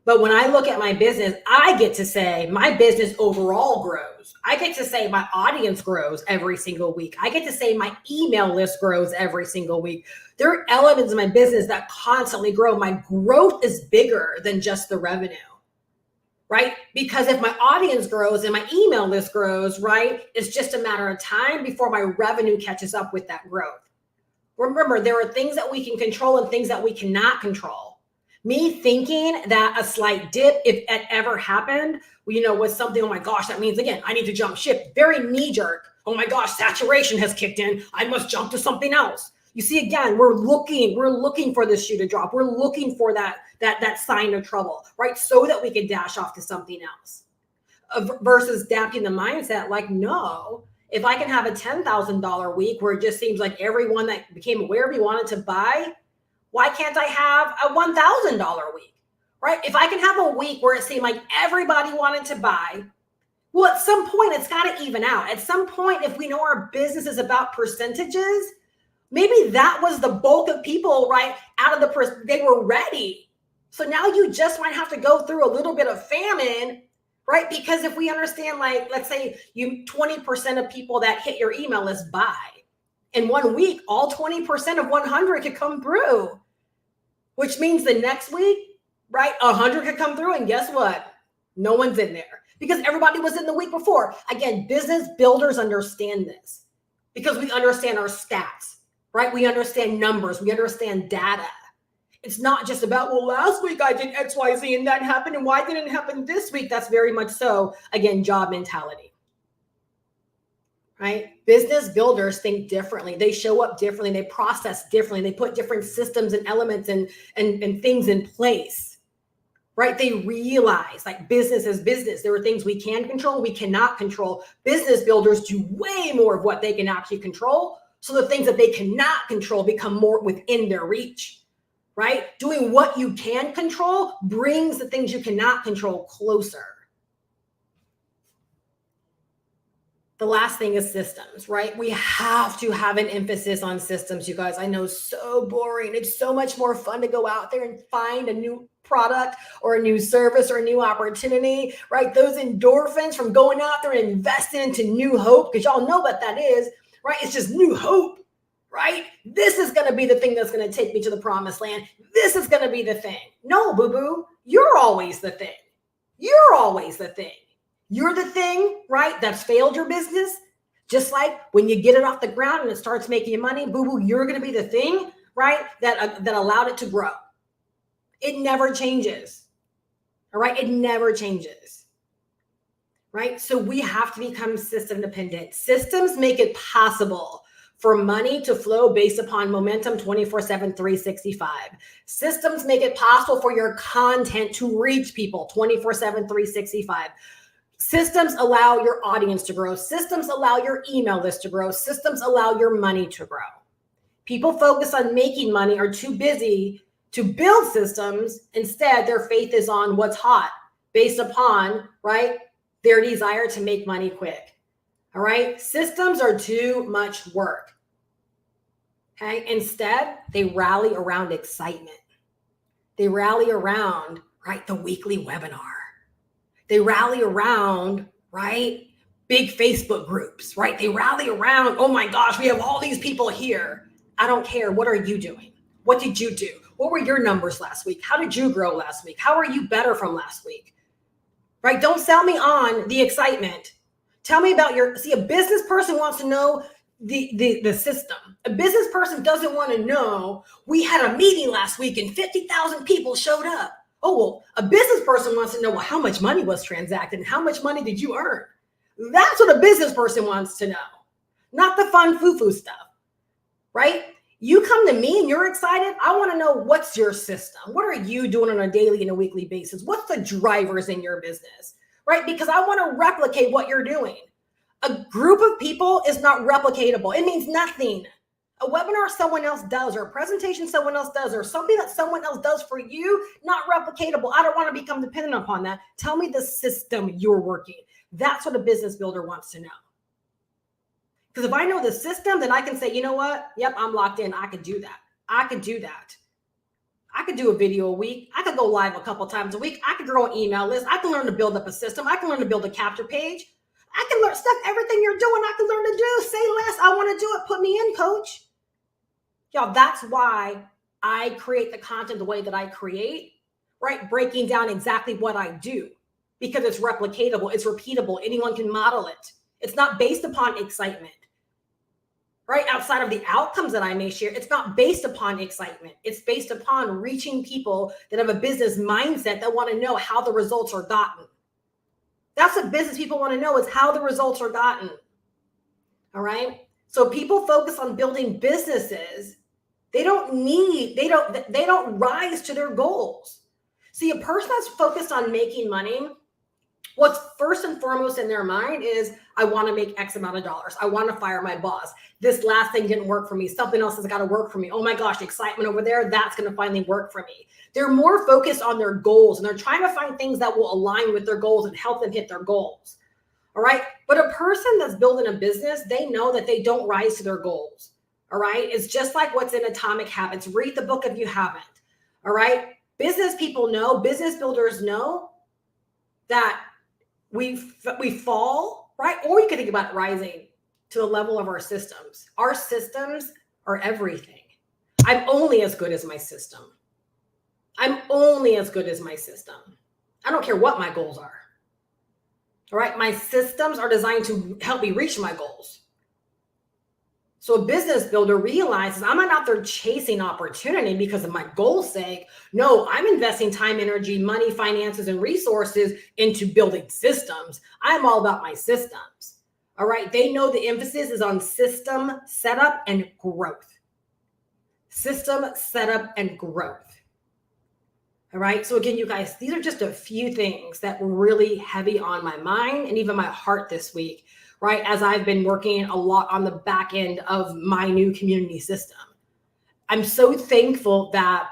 But when I look at my business, I get to say my business overall grows. I get to say my audience grows every single week. I get to say my email list grows every single week. There are elements of my business that constantly grow. My growth is bigger than just the revenue, right? Because if my audience grows and my email list grows, right, it's just a matter of time before my revenue catches up with that growth. Remember, there are things that we can control and things that we cannot control. Me thinking that a slight dip, if it ever happened, was something, oh my gosh, that means, again, I need to jump ship. Very knee jerk. Oh my gosh, saturation has kicked in. I must jump to something else. You see, again, we're looking for this shoe to drop. We're looking for that sign of trouble, right? So that we can dash off to something else. Versus adapting the mindset, like, no, if I can have a $10,000 week where it just seems like everyone that became aware of me wanted to buy, why can't I have a $1,000 week, right? If I can have a week where it seemed like everybody wanted to buy, well, at some point, it's got to even out. At some point, if we know our business is about percentages, maybe that was the bulk of people, right? Out of they were ready. So now you just might have to go through a little bit of famine, right? Because if we understand, like, let's say 20% of people that hit your email list buy. In 1 week, all 20% of 100 could come through, which means the next week, right, 100 could come through. And guess what? No one's in there because everybody was in the week before. Again, business builders understand this because we understand our stats, right? We understand numbers. We understand data. It's not just about, well, last week I did X, Y, Z, and that happened. And why didn't it happen this week? That's very much so, again, job mentality. Right? Business builders think differently. They show up differently. They process differently. They put different systems and elements and things in place, right? They realize, like, business is business. There are things we can control, we cannot control. Business builders do way more of what they can actually control. So the things that they cannot control become more within their reach, right? Doing what you can control brings the things you cannot control closer. The last thing is systems, right? We have to have an emphasis on systems, you guys. I know, so boring. It's so much more fun to go out there and find a new product or a new service or a new opportunity, right? Those endorphins from going out there and investing into new hope, because y'all know what that is, right? It's just new hope, right? This is going to be the thing that's going to take me to the promised land. This is going to be the thing. No, boo-boo, you're always the thing. You're always the thing. You're the thing, right, that's failed your business. Just like when you get it off the ground and it starts making you money, boo-boo, you're going to be the thing, right, that allowed it to grow. It never changes, all right? It never changes, right? So we have to become system dependent. Systems make it possible for money to flow based upon momentum 24/7, 365. Systems make it possible for your content to reach people 24/7, 365. Systems allow your audience to grow. Systems allow your email list to grow. Systems allow your money to grow. People focus on making money are too busy to build systems. Instead, their faith is on what's hot based upon, right, their desire to make money quick. All right. Systems are too much work. Okay. Instead, they rally around excitement. They rally around, right, the weekly webinar. They rally around, right, big Facebook groups, right? They rally around, oh my gosh, we have all these people here. I don't care. What are you doing? What did you do? What were your numbers last week? How did you grow last week? How are you better from last week? Right? Don't sell me on the excitement. Tell me about a business person wants to know the system. A business person doesn't want to know, we had a meeting last week and 50,000 people showed up. Oh, well, a business person wants to know, well, how much money was transacted and how much money did you earn? That's what a business person wants to know, not the fun foo-foo stuff, right? You come to me and you're excited. I want to know, what's your system? What are you doing on a daily and a weekly basis? What's the drivers in your business, right? Because I want to replicate what you're doing. A group of people is not replicatable. It means nothing. A webinar someone else does, or a presentation someone else does, or something that someone else does for you, not replicatable. I don't want to become dependent upon that. Tell me the system you're working. That's what a business builder wants to know. Because if I know the system, then I can say, you know what? Yep, I'm locked in. I could do that. I could do that. I could do a video a week. I could go live a couple times a week. I could grow an email list. I can learn to build up a system. I can learn to build a capture page. I can learn stuff, everything you're doing, I can learn to do. Say less. I want to do it. Put me in, coach. Y'all, that's why I create the content the way that I create, right? Breaking down exactly what I do, because it's replicatable, it's repeatable. Anyone can model it. It's not based upon excitement, right? Outside of the outcomes that I may share, it's not based upon excitement. It's based upon reaching people that have a business mindset that want to know how the results are gotten. That's what business people want to know, is how the results are gotten. All right. So people focus on building businesses. They don't rise to their goals. See, a person that's focused on making money, what's first and foremost in their mind is, I want to make X amount of dollars. I want to fire my boss. This last thing didn't work for me. Something else has got to work for me. Oh my gosh, excitement over there. That's going to finally work for me. They're more focused on their goals, and they're trying to find things that will align with their goals and help them hit their goals. All right. But a person that's building a business, they know that they don't rise to their goals. All right. It's just like what's in Atomic Habits. Read the book if you haven't. All right. Business people know, business builders know that we fall, right? Or you can think about rising to the level of our systems. Our systems are everything. I'm only as good as my system. I'm only as good as my system. I don't care what my goals are. All right. My systems are designed to help me reach my goals. So a business builder realizes, I'm not out there chasing opportunity because of my goal's sake. No, I'm investing time, energy, money, finances, and resources into building systems. I'm all about my systems. All right. They know the emphasis is on system setup and growth. System setup and growth. All right. So again, you guys, these are just a few things that were really heavy on my mind and even my heart this week, right? As I've been working a lot on the back end of my new community system. I'm so thankful that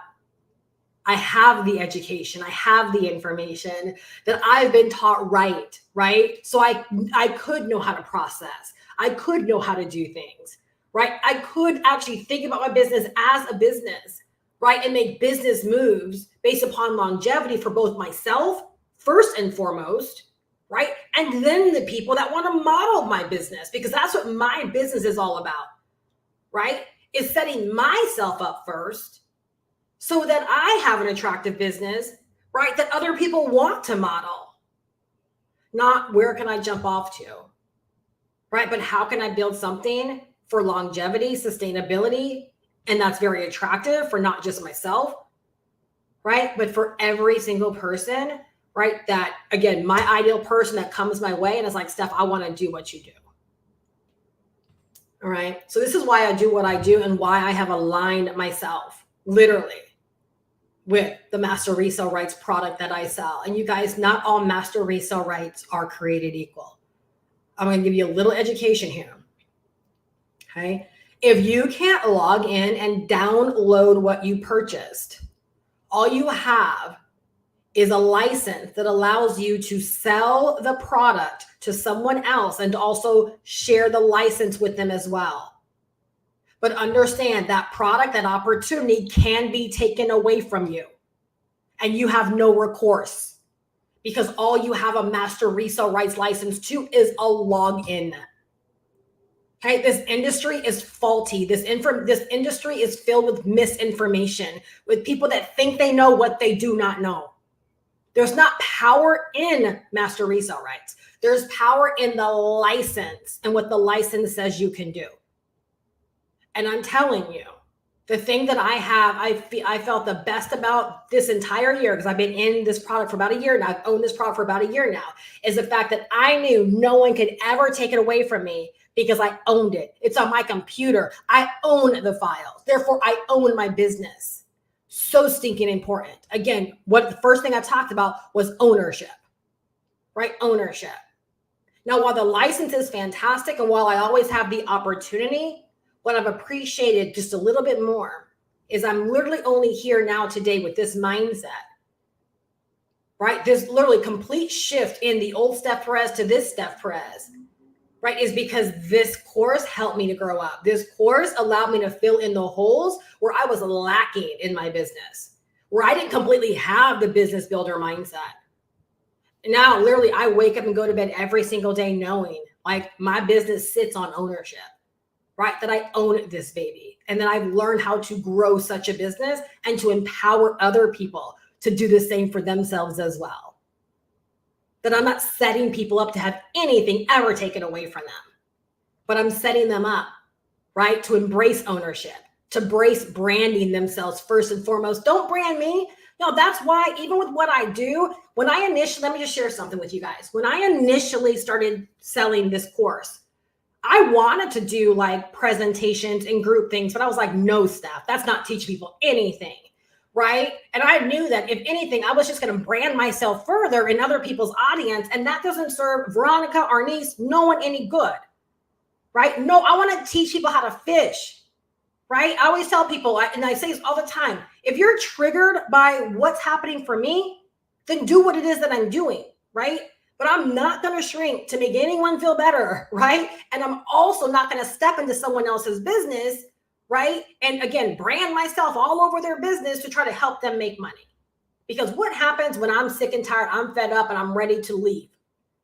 I have the education, I have the information, that I've been taught right? So I could know how to process. I could know how to do things, right? I could actually think about my business as a business, right? And make business moves based upon longevity for both myself, first and foremost, right? And then the people that want to model my business, because that's what my business is all about, right? Is setting myself up first so that I have an attractive business, right? That other people want to model. Not where can I jump off to, right? But how can I build something for longevity, sustainability, and that's very attractive for not just myself, right? But for every single person, right? That, again, my ideal person that comes my way and is like, Steph, I want to do what you do. All right. So this is why I do what I do and why I have aligned myself literally with the master resale rights product that I sell. And you guys, not all master resale rights are created equal. I'm going to give you a little education here. Okay. If you can't log in and download what you purchased, all you have is a license that allows you to sell the product to someone else and also share the license with them as well. But understand that product, that opportunity can be taken away from you and you have no recourse because all you have a master resale rights license to is a login. Okay, this industry is faulty. This industry is filled with misinformation, with people that think they know what they do not know. There's not power in master resale rights. There's power in the license and what the license says you can do. And I'm telling you, the thing that I felt the best about this entire year, because I've been in this product for about a year now, I've owned this product for about a year now, is the fact that I knew no one could ever take it away from me because I owned it. It's on my computer. I own the files. Therefore, I own my business. So stinking important. Again, the first thing I talked about was ownership, right? Ownership. Now, while the license is fantastic and while I always have the opportunity, what I've appreciated just a little bit more is I'm literally only here now today with this mindset, right? This literally complete shift in the old Steph Perez to this Steph Perez, right? Is because this course helped me to grow up. This course allowed me to fill in the holes where I was lacking in my business, where I didn't completely have the business builder mindset. Now, literally, I wake up and go to bed every single day knowing like my business sits on ownership, right? That I own this baby. And then I've learned how to grow such a business and to empower other people to do the same for themselves as well. That I'm not setting people up to have anything ever taken away from them, but I'm setting them up, right? To embrace ownership, to embrace branding themselves first and foremost. Don't brand me. No, that's why even with what I do, when I initially, let me just share something with you guys. When I initially started selling this course, I wanted to do like presentations and group things, but I was like, no, Steph, that's not teaching people anything, right? And I knew that if anything, I was just going to brand myself further in other people's audience, and that doesn't serve Veronica, our niece, no one any good, right? No, I want to teach people how to fish. Right? I always tell people, and I say this all the time, if you're triggered by what's happening for me, then do what it is that I'm doing, right? But I'm not going to shrink to make anyone feel better, right? And I'm also not going to step into someone else's business, right? And again, brand myself all over their business to try to help them make money. Because what happens when I'm sick and tired, I'm fed up, and I'm ready to leave?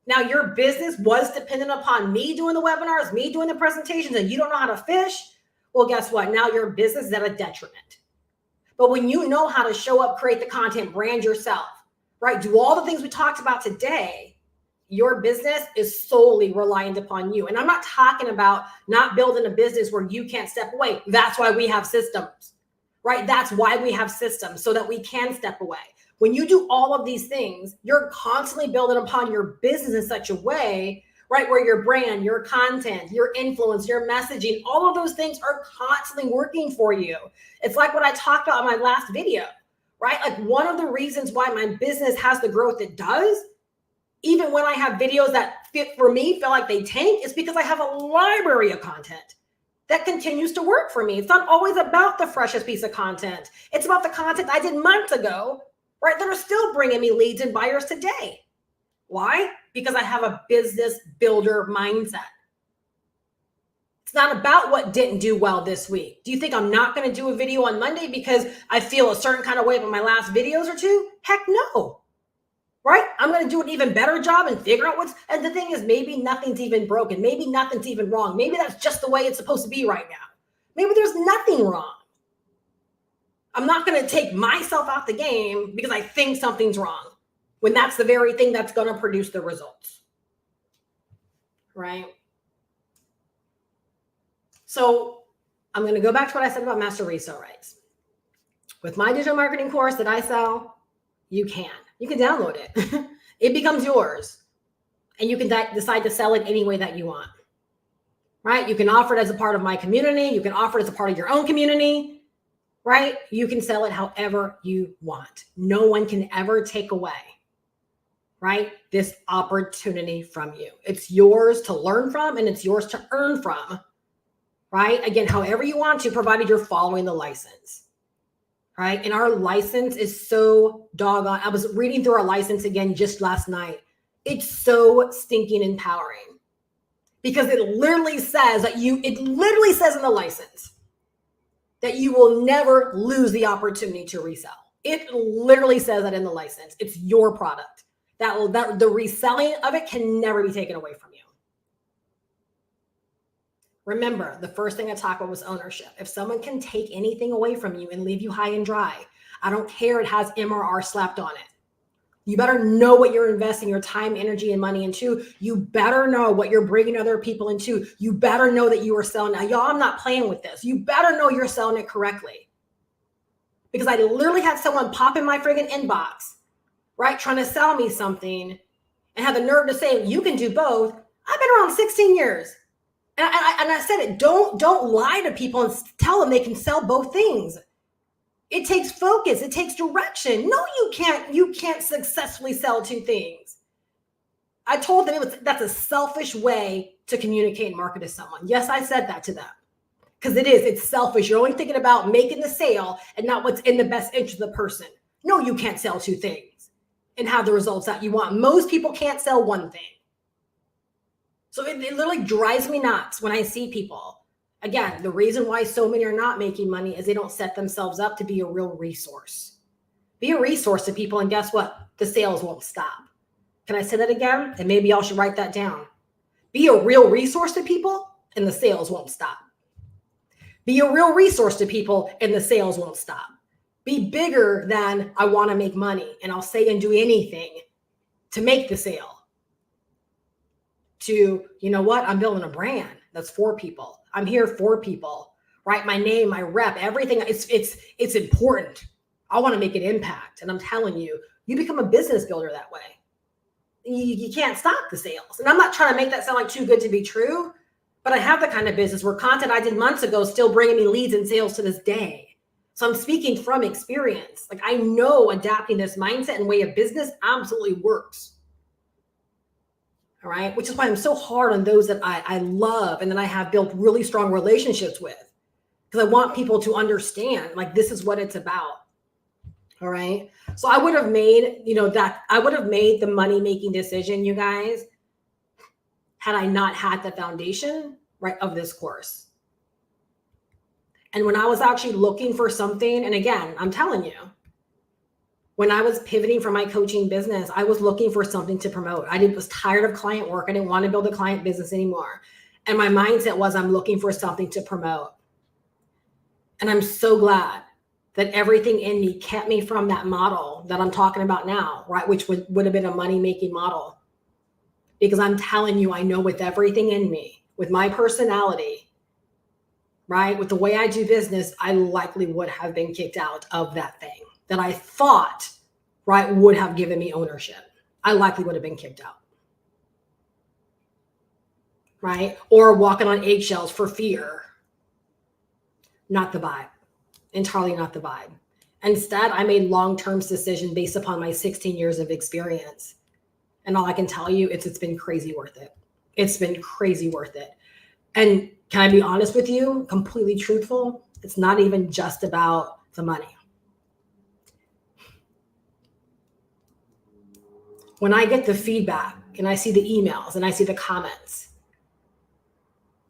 Now, your business was dependent upon me doing the webinars, me doing the presentations, and you don't know how to fish. Well, guess what? Now your business is at a detriment. But when you know how to show up, create the content, brand yourself, right? Do all the things we talked about today, your business is solely reliant upon you. And I'm not talking about not building a business where you can't step away. That's why we have systems, right? That's why we have systems, so that we can step away. When you do all of these things, you're constantly building upon your business in such a way, right, where your brand, your content, your influence, your messaging, all of those things are constantly working for you. It's like what I talked about in my last video, right? Like one of the reasons why my business has the growth it does, even when I have videos that fit for me, feel like they tank, is because I have a library of content that continues to work for me. It's not always about the freshest piece of content. It's about the content I did months ago, right, that are still bringing me leads and buyers today. Why? Because I have a business builder mindset. It's not about what didn't do well this week. Do you think I'm not going to do a video on Monday because I feel a certain kind of way about my last videos or two? Heck no. Right? I'm going to do an even better job and figure out and the thing is, maybe nothing's even broken. Maybe nothing's even wrong. Maybe that's just the way it's supposed to be right now. Maybe there's nothing wrong. I'm not going to take myself out the game because I think something's wrong, when that's the very thing that's going to produce the results, right? So I'm going to go back to what I said about master resale rights. With my digital marketing course that I sell, you can download it. It becomes yours, and you can decide to sell it any way that you want, right? You can offer it as a part of my community. You can offer it as a part of your own community, right? You can sell it however you want. No one can ever take away, right, this opportunity from you. It's yours to learn from, and it's yours to earn from, right? Again, however you want to, provided you're following the license, right? And our license is so doggone. I was reading through our license again just last night. It's so stinking empowering, because it literally says in the license that you will never lose the opportunity to resell. It literally says that in the license. It's your product. That the reselling of it can never be taken away from you. Remember, the first thing I talked about was ownership. If someone can take anything away from you and leave you high and dry, I don't care it has MRR slapped on it. You better know what you're investing your time, energy, and money into. You better know what you're bringing other people into. You better know that you are selling. Now, y'all, I'm not playing with this. You better know you're selling it correctly. Because I literally had someone pop in my friggin' inbox, right, trying to sell me something, and have the nerve to say, you can do both. I've been around 16 years. And I said it, don't lie to people and tell them they can sell both things. It takes focus. It takes direction. No, you can't successfully sell two things. I told them that's a selfish way to communicate and market to someone. Yes, I said that to them, Because it's selfish. You're only thinking about making the sale and not what's in the best interest of the person. No, you can't sell two things and have the results that you want. Most people can't sell one thing. So it literally drives me nuts when I see people. Again, the reason why so many are not making money is they don't set themselves up to be a real resource. Be a resource to people, and guess what? The sales won't stop. Can I say that again? And maybe y'all should write that down. Be a real resource to people, and the sales won't stop. Be a real resource to people, and the sales won't stop. Be bigger than I want to make money, and I'll say and do anything to make the sale. To, you know what? I'm building a brand that's for people. I'm here for people, right? My name, my rep, everything. It's important. I want to make an impact. And I'm telling you, you become a business builder that way. You can't stop the sales. And I'm not trying to make that sound like too good to be true, but I have the kind of business where content I did months ago is still bringing me leads and sales to this day. So I'm speaking from experience. Like, I know adapting this mindset and way of business absolutely works. All right. Which is why I'm so hard on those that I love and that I have built really strong relationships with, because I want people to understand, like, this is what it's about. All right. So I would have made, I would have made the money making decision, you guys, had I not had the foundation, right, of this course. And when I was actually looking for something, and again, I'm telling you, when I was pivoting from my coaching business, I was looking for something to promote. I was tired of client work. I didn't want to build a client business anymore. And my mindset was, I'm looking for something to promote. And I'm so glad that everything in me kept me from that model that I'm talking about now, right? Which would have been a money-making model. Because I'm telling you, I know with everything in me, with my personality, right? With the way I do business, I likely would have been kicked out of that thing that I thought, right, would have given me ownership. I likely would have been kicked out, right? Or walking on eggshells for fear. Not the vibe. Entirely not the vibe. Instead, I made long-term decisions based upon my 16 years of experience. And all I can tell you is it's been crazy worth it. It's been crazy worth it. And can I be honest with you, completely truthful? It's not even just about the money. When I get the feedback and I see the emails and I see the comments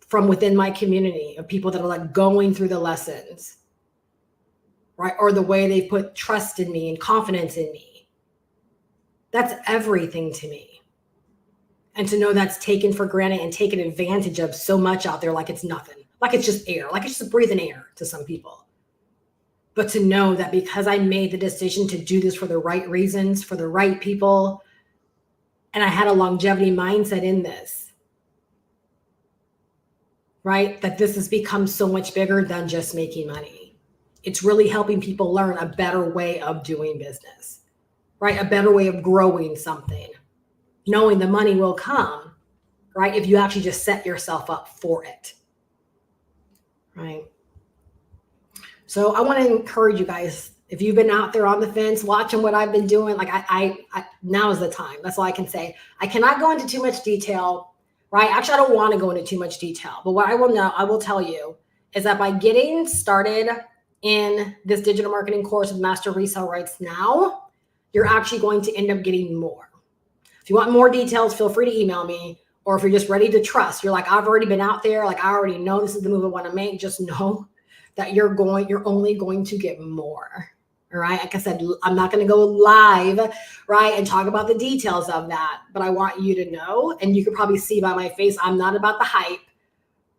from within my community of people that are like going through the lessons, right? Or the way they put trust in me and confidence in me, that's everything to me. And to know that's taken for granted and taken advantage of so much out there, like it's nothing, like it's just air, like it's just breathing air to some people. But to know that because I made the decision to do this for the right reasons, for the right people, and I had a longevity mindset in this, right? That this has become so much bigger than just making money. It's really helping people learn a better way of doing business, right? A better way of growing something, knowing the money will come, right? If you actually just set yourself up for it, right? So I want to encourage you guys, if you've been out there on the fence, watching what I've been doing, like I now is the time. That's all I can say. I cannot go into too much detail, right? Actually, I don't want to go into too much detail, but what I will tell you is that by getting started in this digital marketing course with Master Resale Rights now, you're actually going to end up getting more. If you want more details, feel free to email me. Or if you're just ready to trust, you're like, I've already been out there. Like, I already know this is the move I want to make. Just know that you're only going to get more. All right. Like I said, I'm not going to go live, right, and talk about the details of that. But I want you to know, and you can probably see by my face, I'm not about the hype,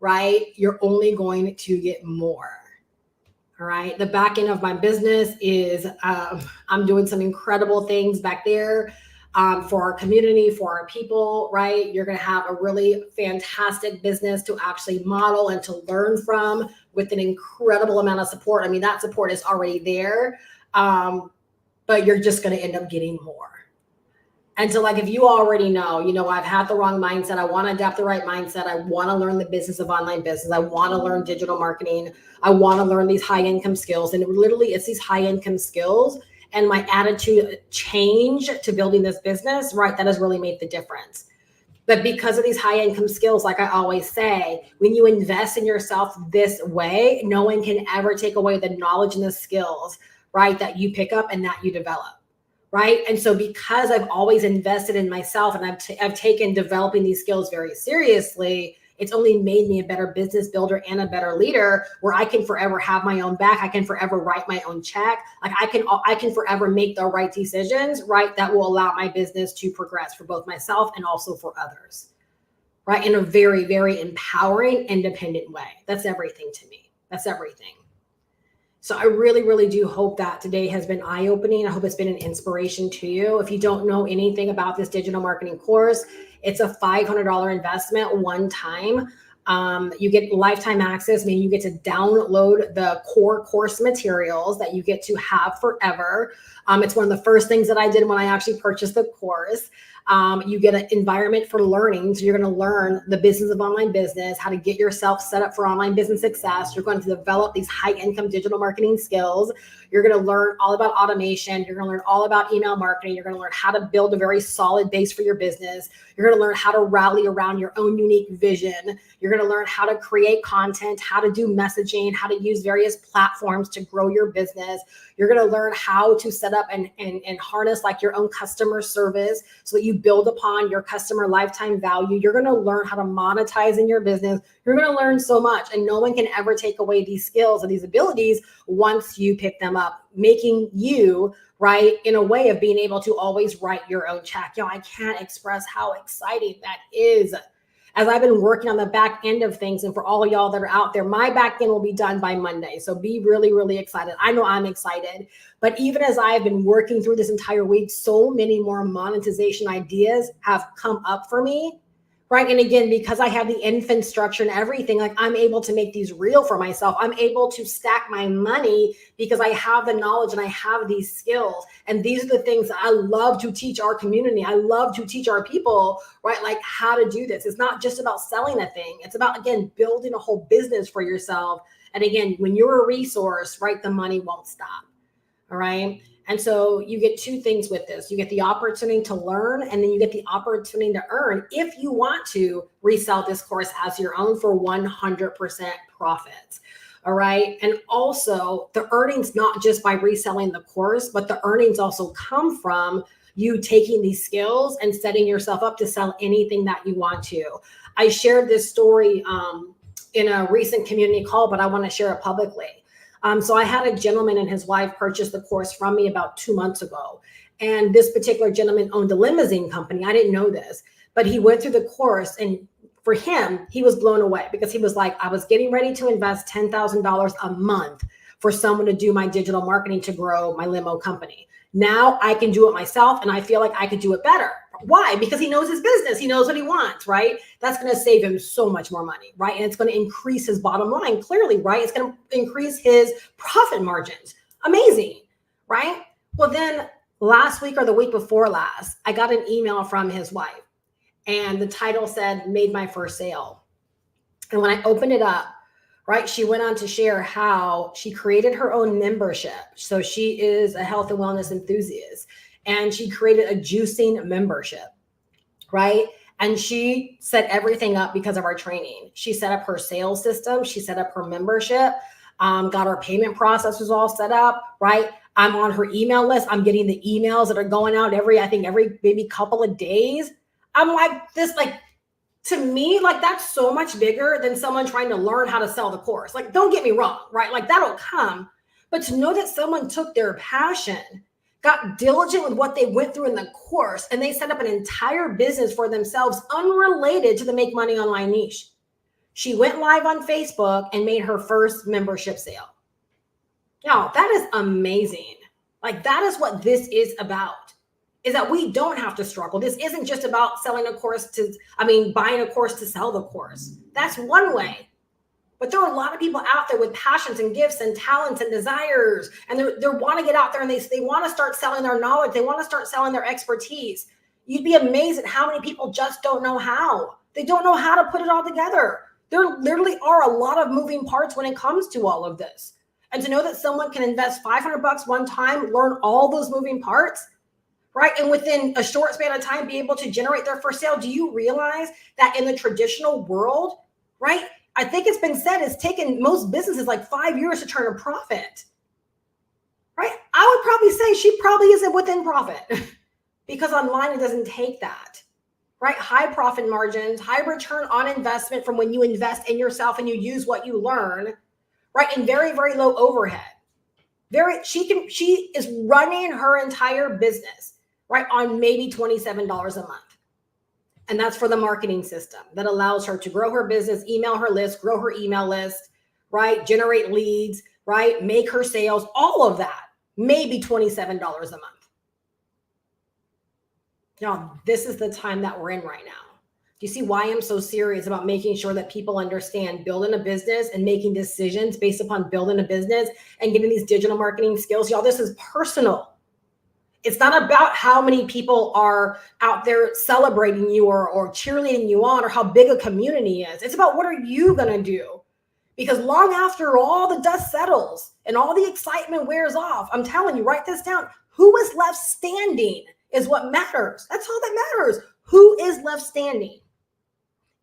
right? You're only going to get more. All right. The back end of my business is I'm doing some incredible things back there for our community, for our people, right? You're going to have a really fantastic business to actually model and to learn from with an incredible amount of support. I mean, that support is already there, but you're just going to end up getting more. And so like, if you already know, I've had the wrong mindset. I want to adapt the right mindset. I want to learn the business of online business. I want to learn digital marketing. I want to learn these high income skills. And it's these high income skills and my attitude change to building this business, right? That has really made the difference. But because of these high income skills, like I always say, when you invest in yourself this way, no one can ever take away the knowledge and the skills, right, that you pick up and that you develop. Right. And so because I've always invested in myself and I've taken developing these skills very seriously, it's only made me a better business builder and a better leader, where I can forever have my own back. I can forever write my own check. Like I can forever make the right decisions, right, that will allow my business to progress for both myself and also for others, right, in a very, very empowering, independent way. That's everything to me. That's everything. So I really, really do hope that today has been eye-opening. I hope it's been an inspiration to you. If you don't know anything about this digital marketing course, it's a $500 investment one time. You get lifetime access, meaning you get to download the core course materials that you get to have forever. It's one of the first things that I did when I actually purchased the course. You get an environment for learning. So you're going to learn the business of online business, how to get yourself set up for online business success. You're going to develop these high income digital marketing skills. You're going to learn all about automation. You're going to learn all about email marketing. You're going to learn how to build a very solid base for your business. You're going to learn how to rally around your own unique vision. You're going to learn how to create content, how to do messaging, how to use various platforms to grow your business. You're going to learn how to set up and harness like your own customer service so that you build upon your customer lifetime value. You're going to learn how to monetize in your business. You're going to learn so much, and no one can ever take away these skills and these abilities once you pick them up, making you, right, in a way of being able to always write your own check. I can't express how exciting that is. As I've been working on the back end of things, and for all of y'all that are out there, my back end will be done by Monday. So be really, really excited. I know I'm excited. But even as I've been working through this entire week, so many more monetization ideas have come up for me, right? And again, because I have the infant structure and everything, like I'm able to make these real for myself. I'm able to stack my money because I have the knowledge and I have these skills. And these are the things that I love to teach our community. I love to teach our people, right? Like how to do this. It's not just about selling a thing. It's about, again, building a whole business for yourself. And again, when you're a resource, right, the money won't stop. All right. And so you get two things with this. You get the opportunity to learn, and then you get the opportunity to earn if you want to resell this course as your own for 100% profits. All right. And also the earnings, not just by reselling the course, but the earnings also come from you taking these skills and setting yourself up to sell anything that you want to. I shared this story in a recent community call, but I want to share it publicly. So I had a gentleman and his wife purchase the course from me about 2 months ago. And this particular gentleman owned a limousine company. I didn't know this, but he went through the course, and for him, he was blown away because he was like, I was getting ready to invest $10,000 a month for someone to do my digital marketing to grow my limo company. Now I can do it myself, and I feel like I could do it better. Why? Because he knows his business. He knows what he wants, right? That's going to save him so much more money, right? And it's going to increase his bottom line clearly, right? It's going to increase his profit margins. Amazing, right? Well, then last week or the week before last, I got an email from his wife, and the title said, made my first sale. And when I opened it up, right, she went on to share how she created her own membership. So she is a health and wellness enthusiast, and she created a juicing membership, right? And she set everything up because of our training. She set up her sales system. She set up her membership, got our payment processes all set up, right? I'm on her email list. I'm getting the emails that are going out every maybe couple of days. I'm like, this, like, to me, like, that's so much bigger than someone trying to learn how to sell the course. Like, don't get me wrong, right? Like, that'll come. But to know that someone took their passion, got diligent with what they went through in the course, and they set up an entire business for themselves unrelated to the make money online niche. She went live on Facebook and made her first membership sale. Now, that is amazing. Like, that is what this is about, is that we don't have to struggle. This isn't just about selling a course buying a course to sell the course. That's one way. But there are a lot of people out there with passions and gifts and talents and desires, and they want to get out there, and they want to start selling their knowledge. They want to start selling their expertise. You'd be amazed at how many people just don't know how. They don't know how to put it all together. There literally are a lot of moving parts when it comes to all of this. And to know that someone can invest $500 one time, learn all those moving parts, right? And within a short span of time, be able to generate their first sale. Do you realize that in the traditional world, right? I think it's been said it's taken most businesses like 5 years to turn a profit, right? I would probably say she probably isn't within profit because online it doesn't take that, right? High profit margins, high return on investment from when you invest in yourself and you use what you learn, right? And very, very low overhead. She is running her entire business, right, on maybe $27 a month. And that's for the marketing system that allows her to grow her business, email her list, grow her email list, right? Generate leads, right? Make her sales, all of that, maybe $27 a month. Now, this is the time that we're in right now. Do you see why I'm so serious about making sure that people understand building a business and making decisions based upon building a business and getting these digital marketing skills? Y'all, this is personal. It's not about how many people are out there celebrating you or cheerleading you on or how big a community is. It's about what are you going to do? Because long after all the dust settles and all the excitement wears off, I'm telling you, write this down. Who is left standing is what matters. That's all that matters. Who is left standing?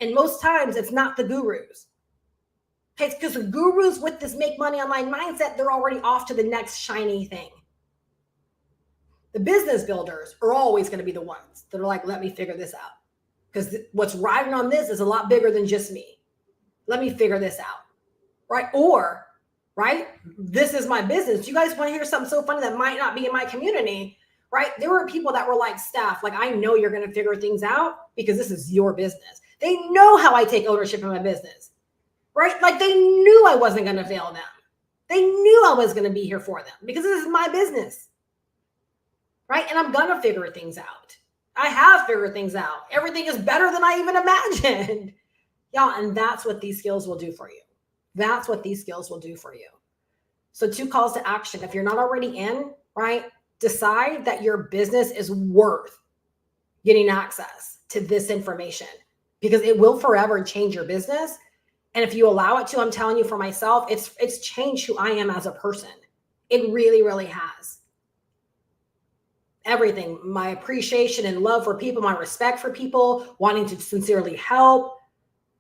And most times it's not the gurus. Okay, it's because the gurus with this make money online mindset, they're already off to the next shiny thing. The business builders are always going to be the ones that are like, let me figure this out. Because what's riding on this is a lot bigger than just me. Let me figure this out. Right? Or, right? This is my business. You guys want to hear something so funny that might not be in my community? Right? There were people that were like, Steph, like, I know you're going to figure things out because this is your business. They know how I take ownership of my business. Right? Like they knew I wasn't going to fail them. They knew I was going to be here for them because this is my business. Right? And I'm going to figure things out. I have figured things out. Everything is better than I even imagined. Y'all, and that's what these skills will do for you. That's what these skills will do for you. So 2 calls to action. If you're not already in, right, decide that your business is worth getting access to this information because it will forever change your business. And if you allow it to, I'm telling you for myself, it's changed who I am as a person. It really, really has. Everything, my appreciation and love for people, my respect for people, wanting to sincerely help,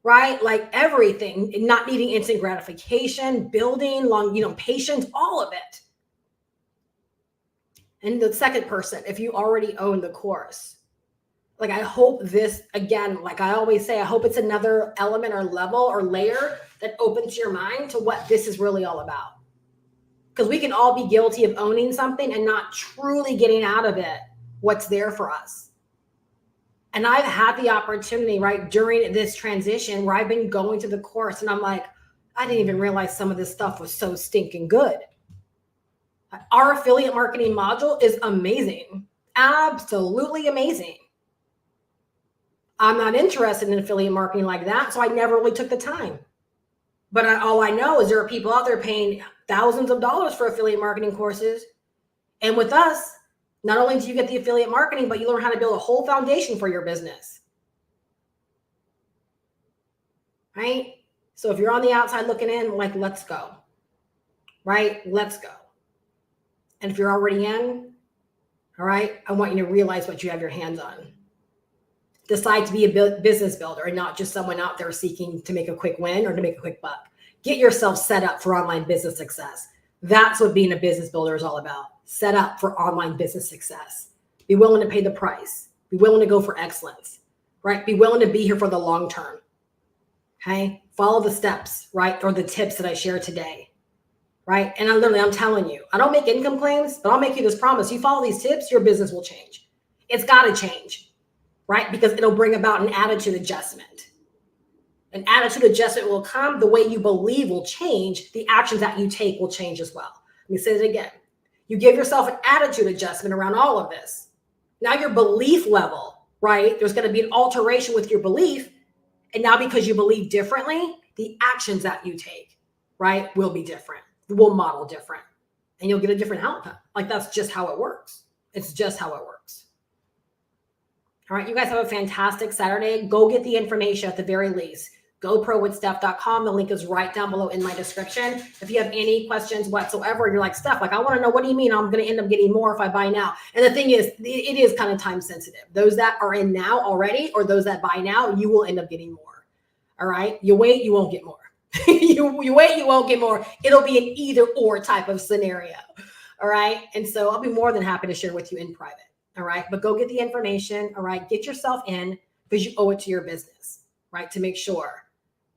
right? Like everything, not needing instant gratification, building long, patience, all of it. And the second person, if you already own the course, like I hope this, again, like I always say, I hope it's another element or level or layer that opens your mind to what this is really all about. Because we can all be guilty of owning something and not truly getting out of it what's there for us. And I've had the opportunity, right, during this transition where I've been going to the course and I'm like, I didn't even realize some of this stuff was so stinking good. Our affiliate marketing module is amazing. Absolutely amazing. I'm not interested in affiliate marketing like that, so I never really took the time. But all I know is there are people out there paying thousands of dollars for affiliate marketing courses. And with us, not only do you get the affiliate marketing, but you learn how to build a whole foundation for your business. Right? So if you're on the outside looking in, like, let's go. Right? Let's go. And if you're already in, all right, I want you to realize what you have your hands on. Decide to be a business builder and not just someone out there seeking to make a quick win or to make a quick buck. Get yourself set up for online business success. That's what being a business builder is all about. Set up for online business success. Be willing to pay the price. Be willing to go for excellence, right? Be willing to be here for the long term. Okay? Follow the steps, right? Or the tips that I share today, right? And I'm telling you, I don't make income claims, but I'll make you this promise. You follow these tips, your business will change. It's got to change. Right? Because it'll bring about an attitude adjustment. An attitude adjustment will come. The way you believe will change. The actions that you take will change as well. Let me say it again. You give yourself an attitude adjustment around all of this. Now your belief level, right? There's going to be an alteration with your belief. And now because you believe differently, the actions that you take, right, will be different. Will model different. And you'll get a different outcome. Like that's just how it works. It's just how it works. All right, you guys have a fantastic Saturday. Go get the information at the very least. GoProWithSteph.com. The link is right down below in my description. If you have any questions whatsoever, you're like, Steph, like, I want to know, what do you mean I'm going to end up getting more if I buy now? And the thing is, it is kind of time sensitive. Those that are in now already, or those that buy now, you will end up getting more. All right. You wait, you won't get more. you wait, you won't get more. It'll be an either or type of scenario. All right. And so I'll be more than happy to share with you in private. All right. But go get the information. All right. Get yourself in, because you owe it to your business, right? To make sure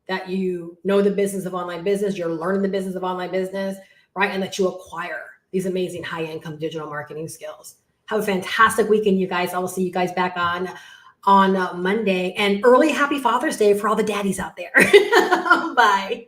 that you know the business of online business, you're learning the business of online business, right? And that you acquire these amazing high income digital marketing skills. Have a fantastic weekend, you guys. I will see you guys back on Monday, and early happy Father's Day for all the daddies out there. Bye.